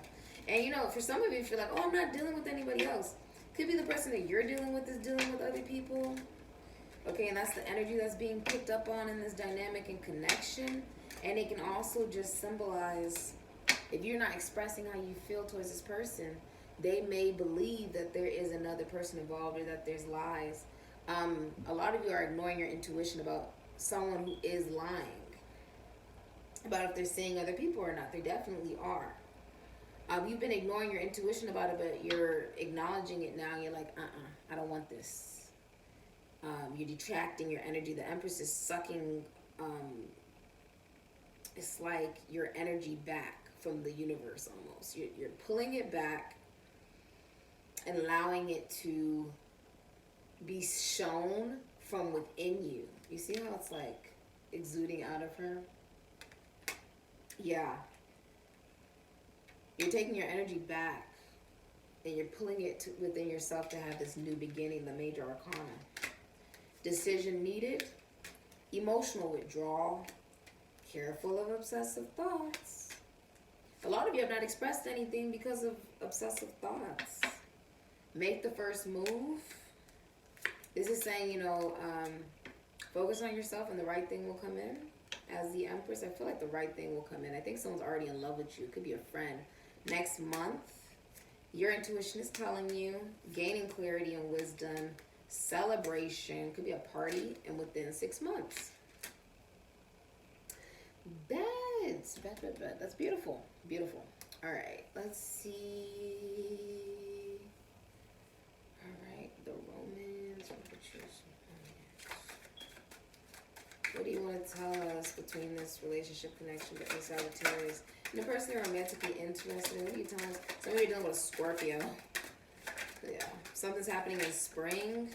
And, you know, for some of you, if you're like, oh, I'm not dealing with anybody else. Could be the person that you're dealing with is dealing with other people. Okay, and that's the energy that's being picked up on in this dynamic and connection. And it can also just symbolize, if you're not expressing how you feel towards this person, they may believe that there is another person involved or that there's lies. A lot of you are ignoring your intuition about someone who is lying, about if they're seeing other people or not. They definitely are. You've been ignoring your intuition about it, but you're acknowledging it now. You're like, I don't want this. You're detracting your energy. The Empress is sucking, it's like your energy back from the universe almost. You're pulling it back and allowing it to be shown from within you. You see how it's like exuding out of her? Yeah. You're taking your energy back and you're pulling it within yourself to have this new beginning, the major arcana. Decision needed, emotional withdrawal, careful of obsessive thoughts. A lot of you have not expressed anything because of obsessive thoughts. Make the first move. This is saying, you know, focus on yourself and the right thing will come in. As the Empress, I feel like the right thing will come in. I think someone's already in love with you. It could be a friend. Next month, your intuition is telling you, gaining clarity and wisdom, celebration, could be a party, and within 6 months. Bad. That's beautiful. Beautiful. All right. Let's see. All right. The romance. What do you want to tell us between this relationship connection between Sagittarius and the person you're romantically interested in? What are you telling us? Some of you are dealing with a Scorpio. Yeah. Something's happening in spring.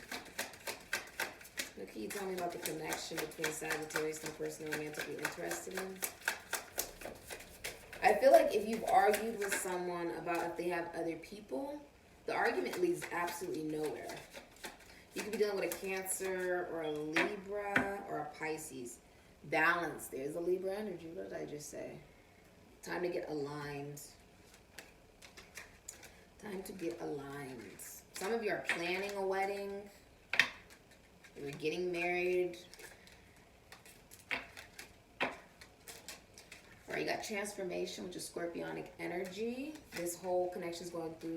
What can you tell me about the connection between Sagittarius and the person you're romantically interested in? I feel like if you've argued with someone about if they have other people, the argument leads absolutely nowhere. You could be dealing with a Cancer or a Libra or a Pisces. Balance. There's a Libra energy. What did I just say? Time to get aligned. Time to get aligned. Some of you are planning a wedding. You're getting married. Or you got transformation, which is scorpionic energy. This whole connection is going through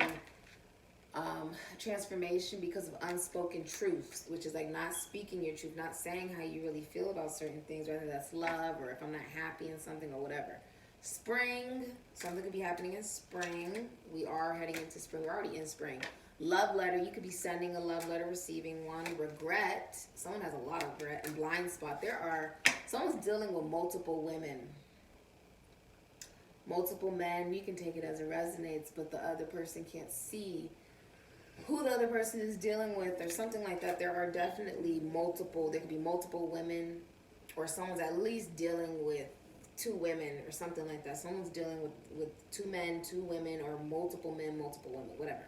transformation because of unspoken truths, which is like not speaking your truth, not saying how you really feel about certain things, whether that's love or if I'm not happy in something or whatever. Spring, something could be happening in spring. We are heading into spring. We're already in spring. Love letter, you could be sending a love letter, receiving one. Regret, someone has a lot of regret. And blind spot, someone's dealing with multiple women. Multiple men, you can take it as it resonates, but the other person can't see who the other person is dealing with or something like that. There are definitely there could be multiple women, or someone's at least dealing with 2 women or something like that. Someone's dealing with 2 men, 2 women, or multiple men, multiple women, whatever.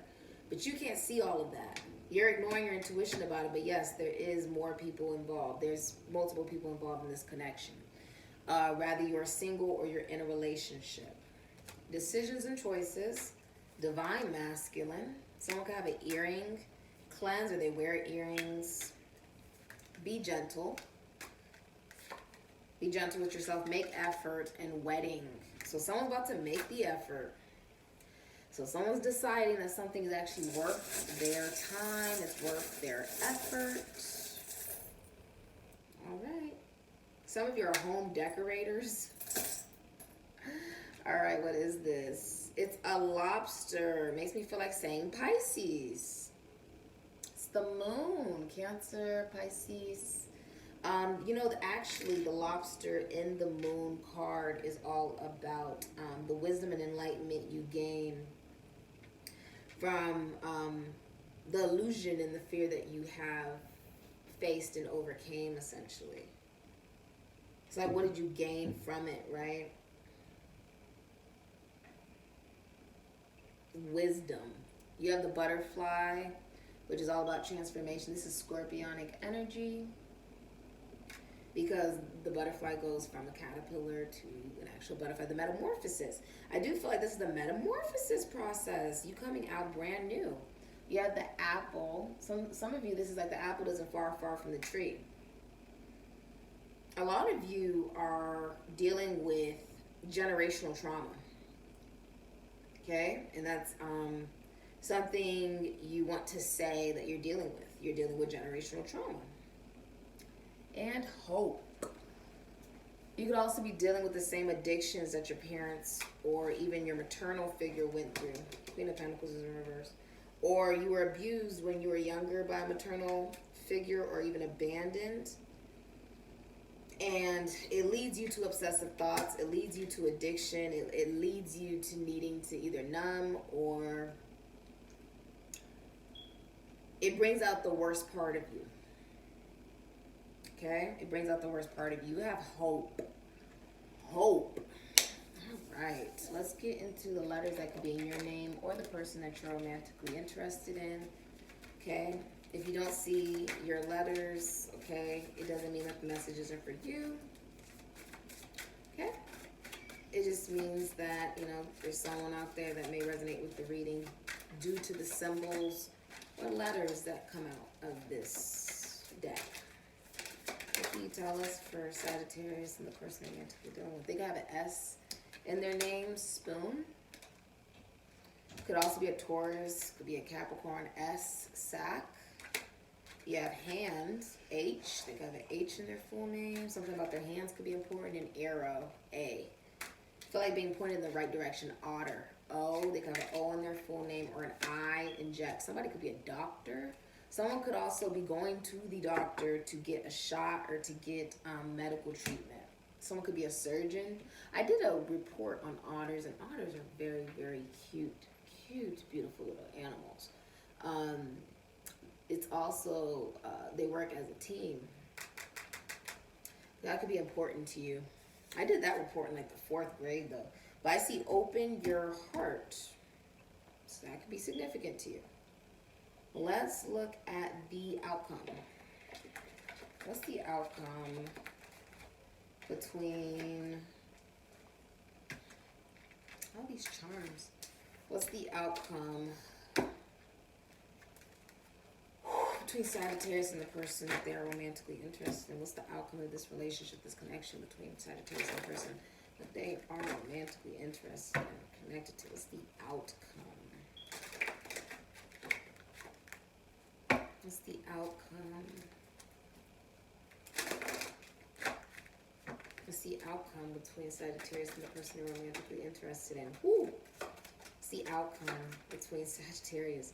But you can't see all of that. You're ignoring your intuition about it, but yes, there is more people involved. There's multiple people involved in this connection. Rather you're single or you're in a relationship. Decisions and choices. Divine masculine. Someone could have an earring. Cleanse, or they wear earrings. Be gentle. Be gentle with yourself. Make effort. And wedding. So someone's about to make the effort. So someone's deciding that something is actually worth their time. It's worth their effort. All right. Some of you are home decorators. All right, what is this? It's a lobster. Makes me feel like saying Pisces. It's the moon. Cancer, Pisces. Actually, the lobster in the moon card is all about the wisdom and enlightenment you gain from the illusion and the fear that you have faced and overcame, essentially. It's like, what did you gain from it, right? Wisdom. You have the butterfly, which is all about transformation. This is scorpionic energy, because the butterfly goes from a caterpillar to an actual butterfly. The metamorphosis. I do feel like this is the metamorphosis process. You coming out brand new. You have the apple. Some of you, this is like the apple isn't far, far from the tree. A lot of you are dealing with generational trauma. Okay? And that's something you want to say that you're dealing with. You're dealing with generational trauma. And hope. You could also be dealing with the same addictions that your parents or even your maternal figure went through. Queen of Pentacles is in reverse. Or you were abused when you were younger by a maternal figure, or even abandoned. And it leads you to obsessive thoughts. It leads you to addiction. It leads you to needing to either numb, or it brings out the worst part of you. Okay? It brings out the worst part of you. You have hope. Hope. All right. Let's get into the letters that could be in your name or the person that you're romantically interested in. Okay? If you don't see your letters, okay, it doesn't mean that the messages are for you. Okay? It just means that, there's someone out there that may resonate with the reading due to the symbols or letters that come out of this deck. What can you tell us for Sagittarius and the person they're romantically dealing with? They could have an S in their name, spoon. Could also be a Taurus, could be a Capricorn, S, sack. You have hand, H. They could have an H in their full name. Something about their hands could be important. And arrow, A. Feel like being pointed in the right direction, otter. O, they could have an O in their full name, or an I, inject. Somebody could be a doctor. Someone could also be going to the doctor to get a shot or to get medical treatment. Someone could be a surgeon. I did a report on otters, and otters are very, very cute, beautiful little animals. It's also, they work as a team. That could be important to you. I did that report in like the 4th grade though. But I see open your heart. So that could be significant to you. Let's look at the outcome. What's the outcome between All these charms. What's the outcome between Sagittarius and the person that they are romantically interested in? What's the outcome of this relationship, this connection between Sagittarius and the person that they are romantically interested and connected to? What's the outcome? What's the outcome? What's the outcome between Sagittarius and the person they're romantically interested in? Woo! What's the outcome between Sagittarius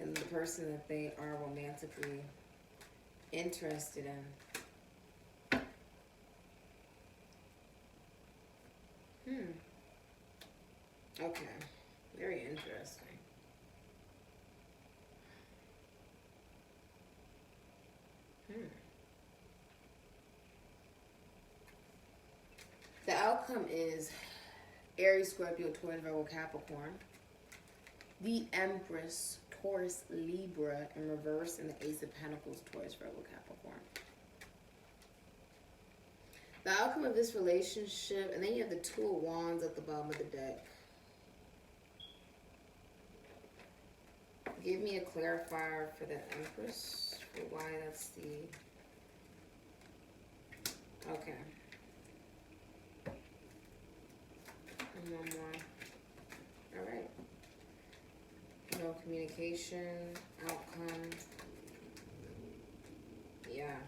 and the person that they are romantically interested in? Okay. Very interesting. The outcome is Aries, Scorpio, Taurus, Virgo, Capricorn. The Empress, Taurus, Libra in reverse, and the Ace of Pentacles, Taurus, Virgo, Capricorn. The outcome of this relationship, and then you have the Two of Wands at the bottom of the deck. Give me a clarifier for the Empress, for why that's the... Okay. And one more. All right. No communication, outcome. Yeah.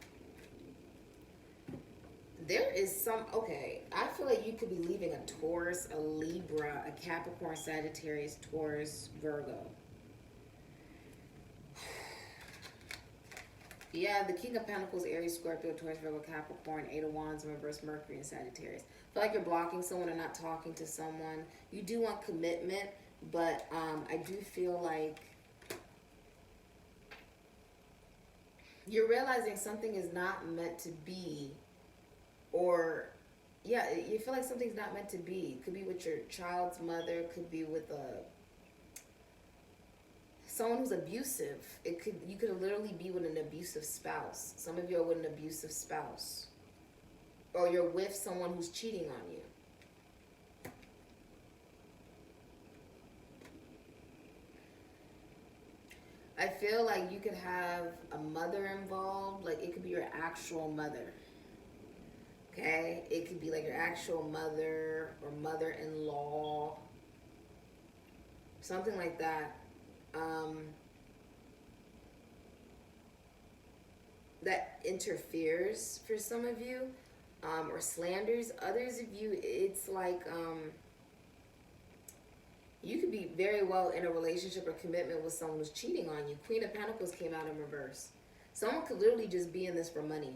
There is some, okay, I feel like you could be leaving a Taurus, a Libra, a Capricorn, Sagittarius, Taurus, Virgo. Yeah, the King of Pentacles, Aries, Scorpio, Taurus, Virgo, Capricorn, Eight of Wands, in reverse, Mercury, and Sagittarius. I feel like you're blocking someone or not talking to someone. You do want commitment, but I do feel like you're realizing something is not meant to be, or, yeah, you feel like something's not meant to be. Could be with your child's mother, could be with someone who's abusive. You could literally be with an abusive spouse. Some of you are with an abusive spouse. Or you're with someone who's cheating on you. I feel like you could have a mother involved. Like, it could be your actual mother. Okay? It could be like your actual mother or mother-in-law. Something like that. That interferes for some of you, or slanders others of you. It's like you could be very well in a relationship or commitment with someone who's cheating on you. Queen of Pentacles came out in reverse. Someone could literally just be in this for money.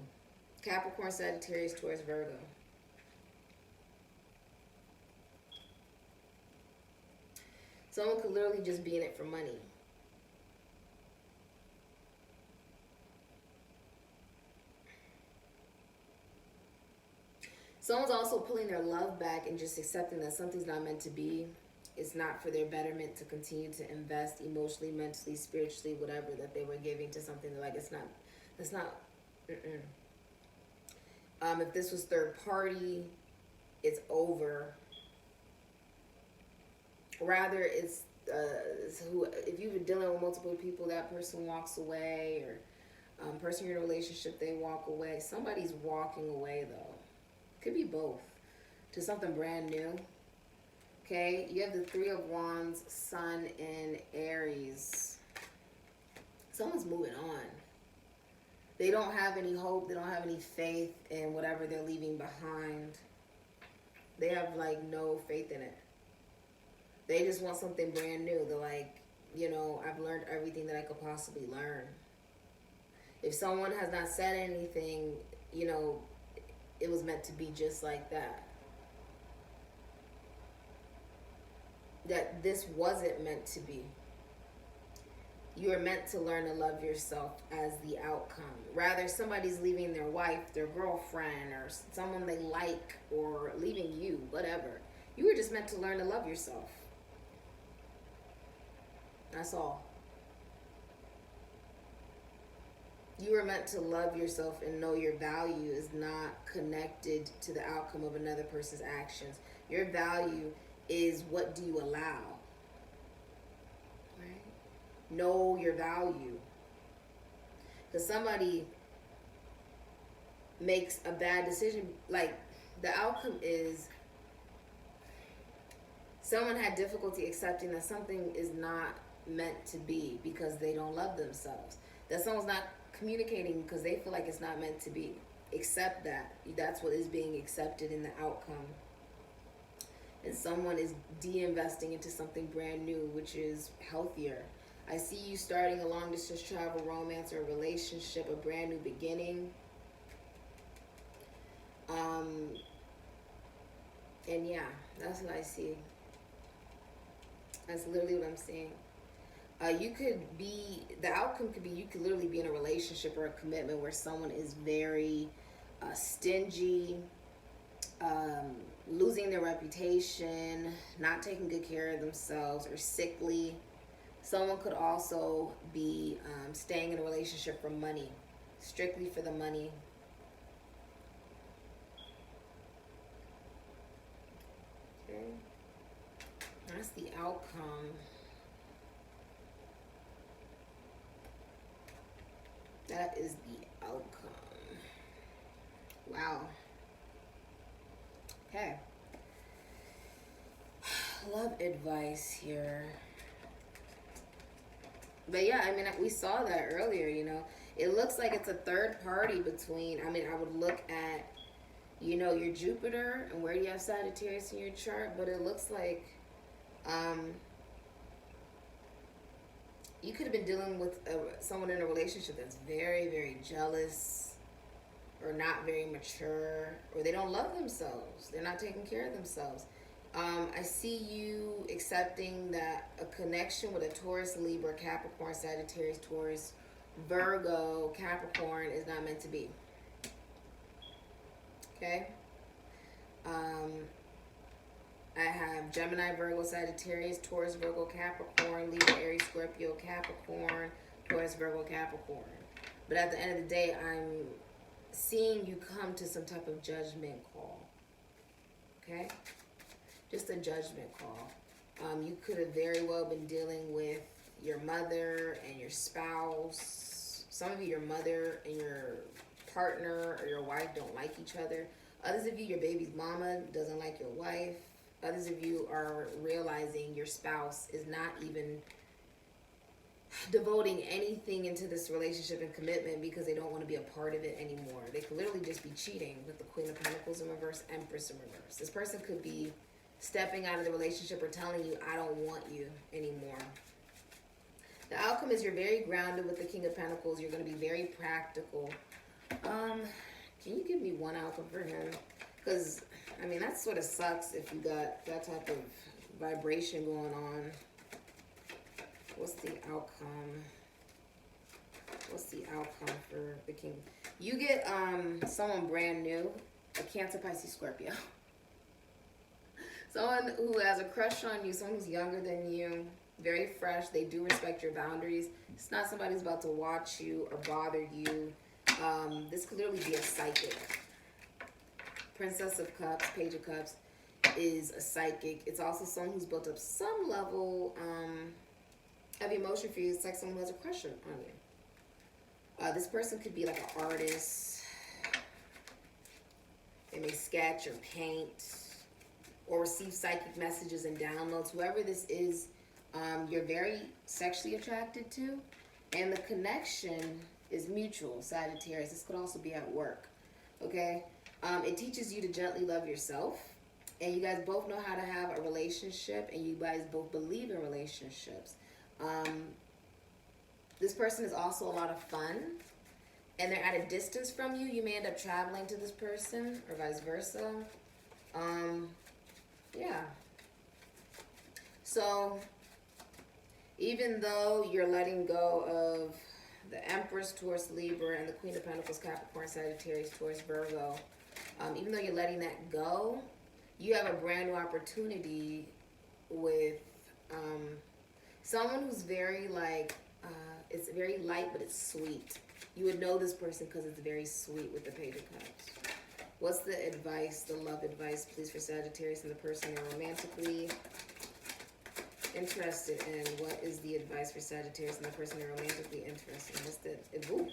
Capricorn, Sagittarius, Taurus, Virgo. Someone could literally just be in it for money. Someone's also pulling their love back and just accepting that something's not meant to be. It's not for their betterment to continue to invest emotionally, mentally, spiritually, whatever that they were giving to something. They're like, it's not. If this was third party, it's over. Rather, it's if you've been dealing with multiple people, that person walks away, or person you're in a relationship, they walk away. Somebody's walking away, though. Could be both, to something brand new. Okay, you have the Three of Wands, Sun in Aries. Someone's moving on. They don't have any hope. They don't have any faith in whatever they're leaving behind. They have, like, no faith in it. They just want something brand new. They're like, I've learned everything that I could possibly learn. If someone has not said anything, it was meant to be just like that. That this wasn't meant to be. You are meant to learn to love yourself as the outcome. Rather, somebody's leaving their wife, their girlfriend, or someone they like, or leaving you, whatever. You were just meant to learn to love yourself. That's all. You were meant to love yourself and know your value is not connected to the outcome of another person's actions. Your value is what do you allow? Right? Know your value. Because somebody makes a bad decision, like the outcome is someone had difficulty accepting that something is not meant to be because they don't love themselves. That someone's not communicating because they feel like it's not meant to be. Accept that. That's what is being accepted in the outcome. And someone is de-investing into something brand new, which is healthier. I see you starting a long-distance travel, romance, or a relationship, a brand new beginning. And yeah, that's what I see. That's literally what I'm seeing. You could be, the outcome could be, you could literally be in a relationship or a commitment where someone is very stingy, losing their reputation, not taking good care of themselves, or sickly. Someone could also be staying in a relationship for money, strictly for the money. Okay, that's the outcome. That is the outcome. Wow. Okay. Love advice here. But yeah, I mean, we saw that earlier, you know. It looks like it's a third party between, I mean, I would look at, you know, your Jupiter and where you have Sagittarius in your chart, but it looks like you could have been dealing with someone in a relationship that's very, very jealous or not very mature, or they don't love themselves. They're not taking care of themselves. I see you accepting that a connection with a Taurus, Libra, Capricorn, Sagittarius, Taurus, Virgo, Capricorn is not meant to be. Okay? I have Gemini, Virgo, Sagittarius, Taurus, Virgo, Capricorn, Libra, Aries, Scorpio, Capricorn, Taurus, Virgo, Capricorn. But at the end of the day, I'm seeing you come to some type of judgment call. Okay? Just a judgment call. You could have very well been dealing with your mother and your spouse. Some of you, your mother and your partner or your wife don't like each other. Others of you, your baby's mama doesn't like your wife. Others of you are realizing your spouse is not even devoting anything into this relationship and commitment because they don't want to be a part of it anymore. They could literally just be cheating with the Queen of Pentacles in reverse, Empress in reverse. This person could be stepping out of the relationship or telling you, I don't want you anymore. The outcome is you're very grounded with the King of Pentacles. You're going to be very practical. Can you give me one outcome for him? Because, I mean, that sort of sucks if you got that type of vibration going on. What's the outcome? What's the outcome for the King? You get someone brand new, a Cancer, Pisces, Scorpio. Someone who has a crush on you, someone who's younger than you, very fresh. They do respect your boundaries. It's not somebody who's about to watch you or bother you. This could literally be a psychic. Princess of Cups, Page of Cups is a psychic. It's also someone who's built up some level of emotion for you. It's like someone who has a crush on you. This person could be like an artist. They may sketch or paint or receive psychic messages and downloads. Whoever this is, you're very sexually attracted to, and the connection is mutual, Sagittarius. This could also be at work, okay? It teaches you to gently love yourself, and you guys both know how to have a relationship, and you guys both believe in relationships. This person is also a lot of fun, and they're at a distance from you. You may end up traveling to this person, or vice versa. Yeah. So, even though you're letting go of the Empress, Taurus, Libra, and the Queen of Pentacles, Capricorn, Sagittarius, Taurus, Virgo, even though you're letting that go, you have a brand new opportunity with someone who's very like, it's very light, but it's sweet. You would know this person because it's very sweet with the Page of Cups. What's the advice, the love advice, please, for Sagittarius and the person they're romantically interested in? What is the advice for Sagittarius and the person they're romantically interested in?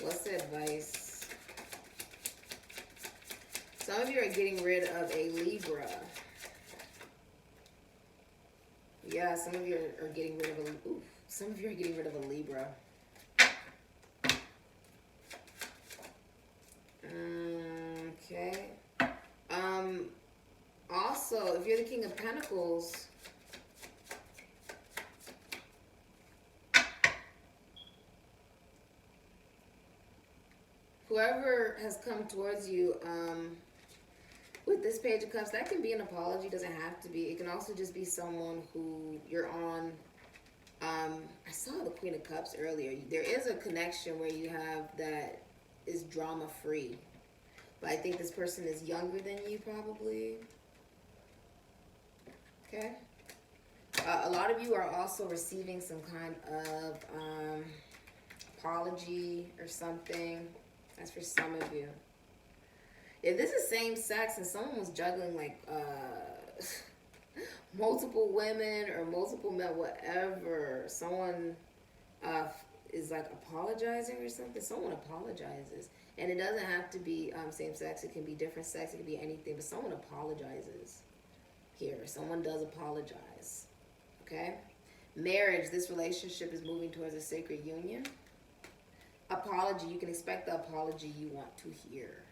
What's the advice? Some of you are getting rid of a Libra. Yeah, some of you are getting rid of a Libra. Okay. Also, if you're the King of Pentacles, whoever has come towards you, with this Page of Cups, that can be an apology, doesn't have to be. It can also just be someone who you're on. I saw the Queen of Cups earlier. There is a connection where you have that is drama-free. But I think this person is younger than you, probably. Okay. A lot of you are also receiving some kind of apology or something. That's for some of you. If this is same sex and someone was juggling like multiple women or multiple men, whatever, someone is like apologizing or something, someone apologizes. And it doesn't have to be same sex, it can be different sex, it can be anything, but someone apologizes here. Someone does apologize. Okay? Marriage, this relationship is moving towards a sacred union. Apology, you can expect the apology you want to hear.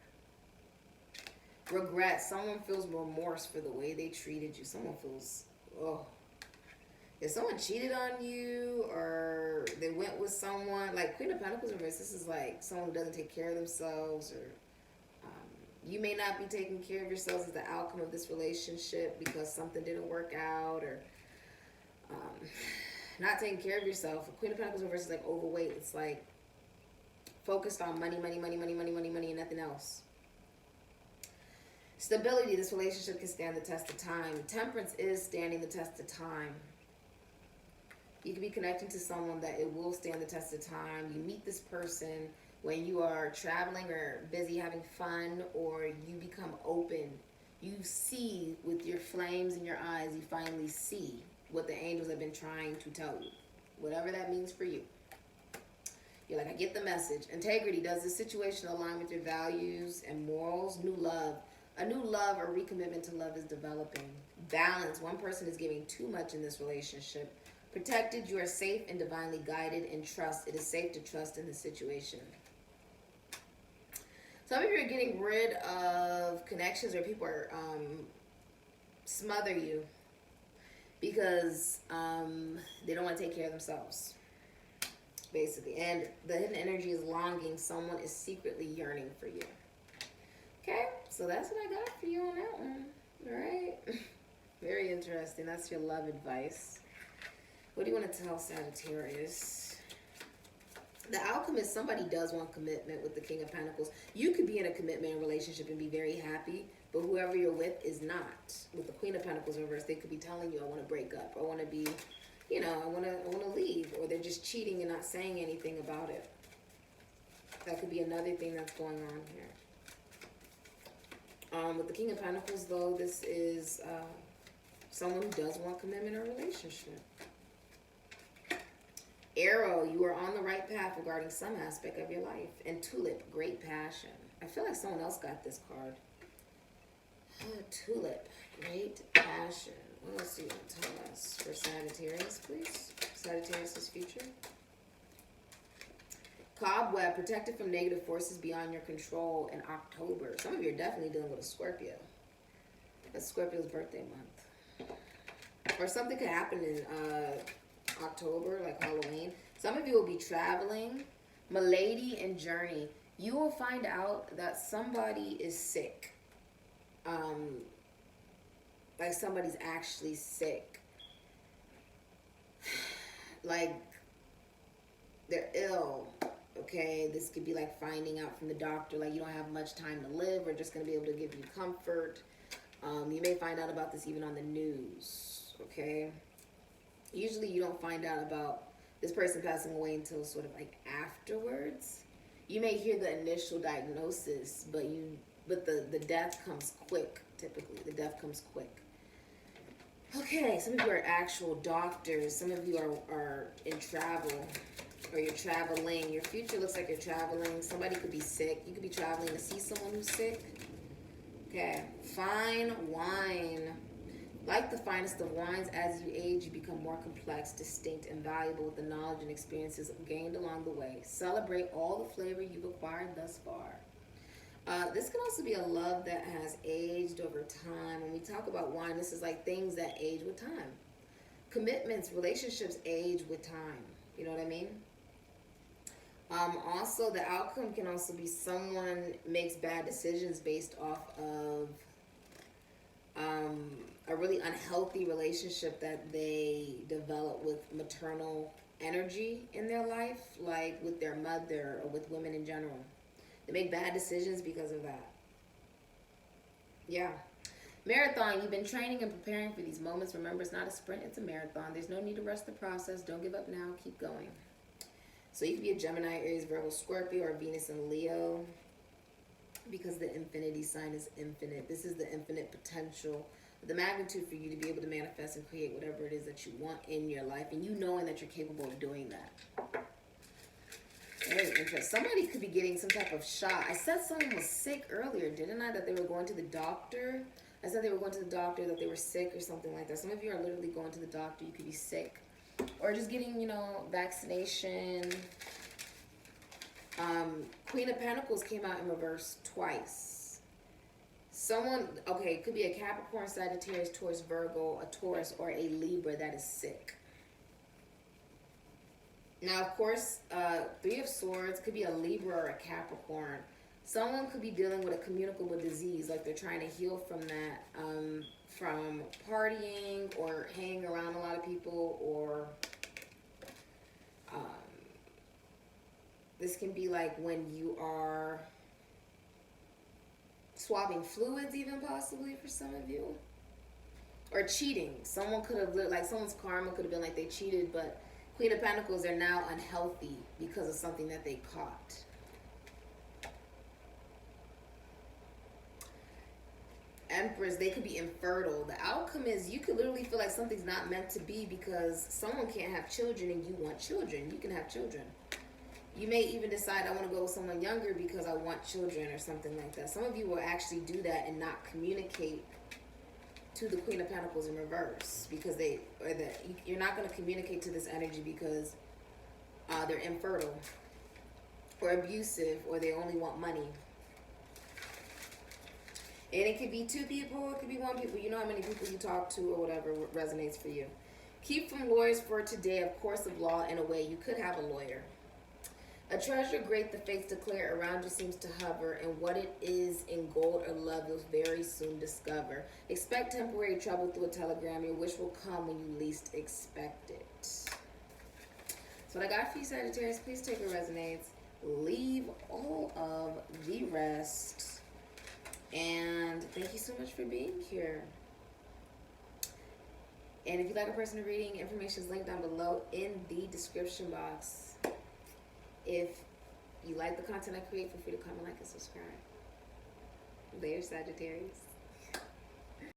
Regret, someone feels remorse for the way they treated you. Someone feels, oh. If someone cheated on you or they went with someone, like Queen of Pentacles reverse, this is like someone who doesn't take care of themselves, or you may not be taking care of yourselves as the outcome of this relationship because something didn't work out, or not taking care of yourself. A Queen of Pentacles reverse is like overweight. It's like focused on money, money, money, money, money, money, money, and nothing else. Stability, this relationship can stand the test of time. Temperance is standing the test of time. You can be connecting to someone that it will stand the test of time. You meet this person when you are traveling or busy having fun, or you become open. You see with your flames in your eyes, you finally see what the angels have been trying to tell you. Whatever that means for you. You're like, I get the message. Integrity, does this situation align with your values and morals? New love. A new love or recommitment to love is developing. Balance, one person is giving too much in this relationship. Protected, you are safe and divinely guided. And trust, it is safe to trust in this situation. Some of you are getting rid of connections where people are smother you because they don't want to take care of themselves, basically. And the hidden energy is longing. Someone is secretly yearning for you. Okay, so that's what I got for you on that one. All right. Very interesting. That's your love advice. What do you want to tell Sagittarius? The outcome is somebody does want commitment with the King of Pentacles. You could be in a commitment and relationship and be very happy, but whoever you're with is not. With the Queen of Pentacles reverse, they could be telling you, I want to break up. I want to be, you know, I want to leave. Or they're just cheating and not saying anything about it. That could be another thing that's going on here. With the King of Pentacles, though, this is someone who does want commitment or relationship. Arrow, you are on the right path regarding some aspect of your life. And Tulip, great passion. I feel like someone else got this card. Tulip, great passion. What else do you want to tell us for Sagittarius, please? Sagittarius' future. Cobweb, protected from negative forces beyond your control in October. Some of you are definitely dealing with a Scorpio. That's Scorpio's birthday month. Or something could happen in October, like Halloween. Some of you will be traveling. Milady and Journey. You will find out that somebody is sick. Like somebody's actually sick. Like they're ill. Okay, this could be like finding out from the doctor, like you don't have much time to live. We're just going to be able to give you comfort. You may find out about this even on the news. Okay. Usually you don't find out about this person passing away until sort of like afterwards. you may hear the initial diagnosis, but the death comes quick. Typically, the death comes quick. Okay, some of you are actual doctors. Some of you are in travel, or you're traveling. Your future looks like you're traveling. Somebody could be sick. You could be traveling to see someone who's sick. Okay, fine wine. Like the finest of wines, as you age, you become more complex, distinct, and valuable with the knowledge and experiences gained along the way. Celebrate all the flavor you've acquired thus far. This can also be a love that has aged over time. When we talk about wine, this is like things that age with time. Commitments, relationships age with time. You know what I mean? Also, the outcome can also be someone makes bad decisions based off of a really unhealthy relationship that they develop with maternal energy in their life, like with their mother or with women in general. They make bad decisions because of that. Yeah. Marathon, you've been training and preparing for these moments. Remember, it's not a sprint, it's a marathon. There's no need to rush the process. Don't give up now. Keep going. So you could be a Gemini, Aries, Virgo, Scorpio, or Venus and Leo, because the infinity sign is infinite. This is the infinite potential, the magnitude for you to be able to manifest and create whatever it is that you want in your life, and you knowing that you're capable of doing that. Very interesting. Somebody could be getting some type of shot. I said someone was sick earlier, didn't I? That they were going to the doctor. I said they were going to the doctor, that they were sick or something like that. Some of you are literally going to the doctor. You could be sick. Or just getting, vaccination. Queen of Pentacles came out in reverse twice. It could be a Capricorn, Sagittarius, Taurus, Virgo, a Taurus, or a Libra that is sick. Now, of course, Three of Swords could be a Libra or a Capricorn. Someone could be dealing with a communicable disease, like they're trying to heal from that, from partying or hanging around a lot of people, or this can be like when you are swapping fluids, even possibly for some of you, or cheating. Someone could have, like, someone's karma could have been like they cheated, but Queen of Pentacles are now unhealthy because of something that they caught. Empress, they could be infertile. The outcome is you could literally feel like something's not meant to be because someone can't have children and you want children. You can have children. You may even decide, I want to go with someone younger because I want children or something like that. Some of you will actually do that and not communicate to the Queen of Pentacles in reverse, because you're not going to communicate to this energy because they're infertile or abusive, or they only want money. And it could be two people, it could be one people. You know how many people you talk to or whatever resonates for you. Keep from lawyers for today, of course of law in a way. You could have a lawyer. A treasure great the fates declare around you seems to hover, and what it is in gold or love you'll very soon discover. Expect temporary trouble through a telegram. Your wish will come when you least expect it. So what I got for you, Sagittarius, please take what resonates. Leave all of the rest. And thank you so much for being here. And if you'd like a personal reading, information is linked down below in the description box. If you like the content I create, feel free to comment, like, and subscribe. Later, Sagittarius.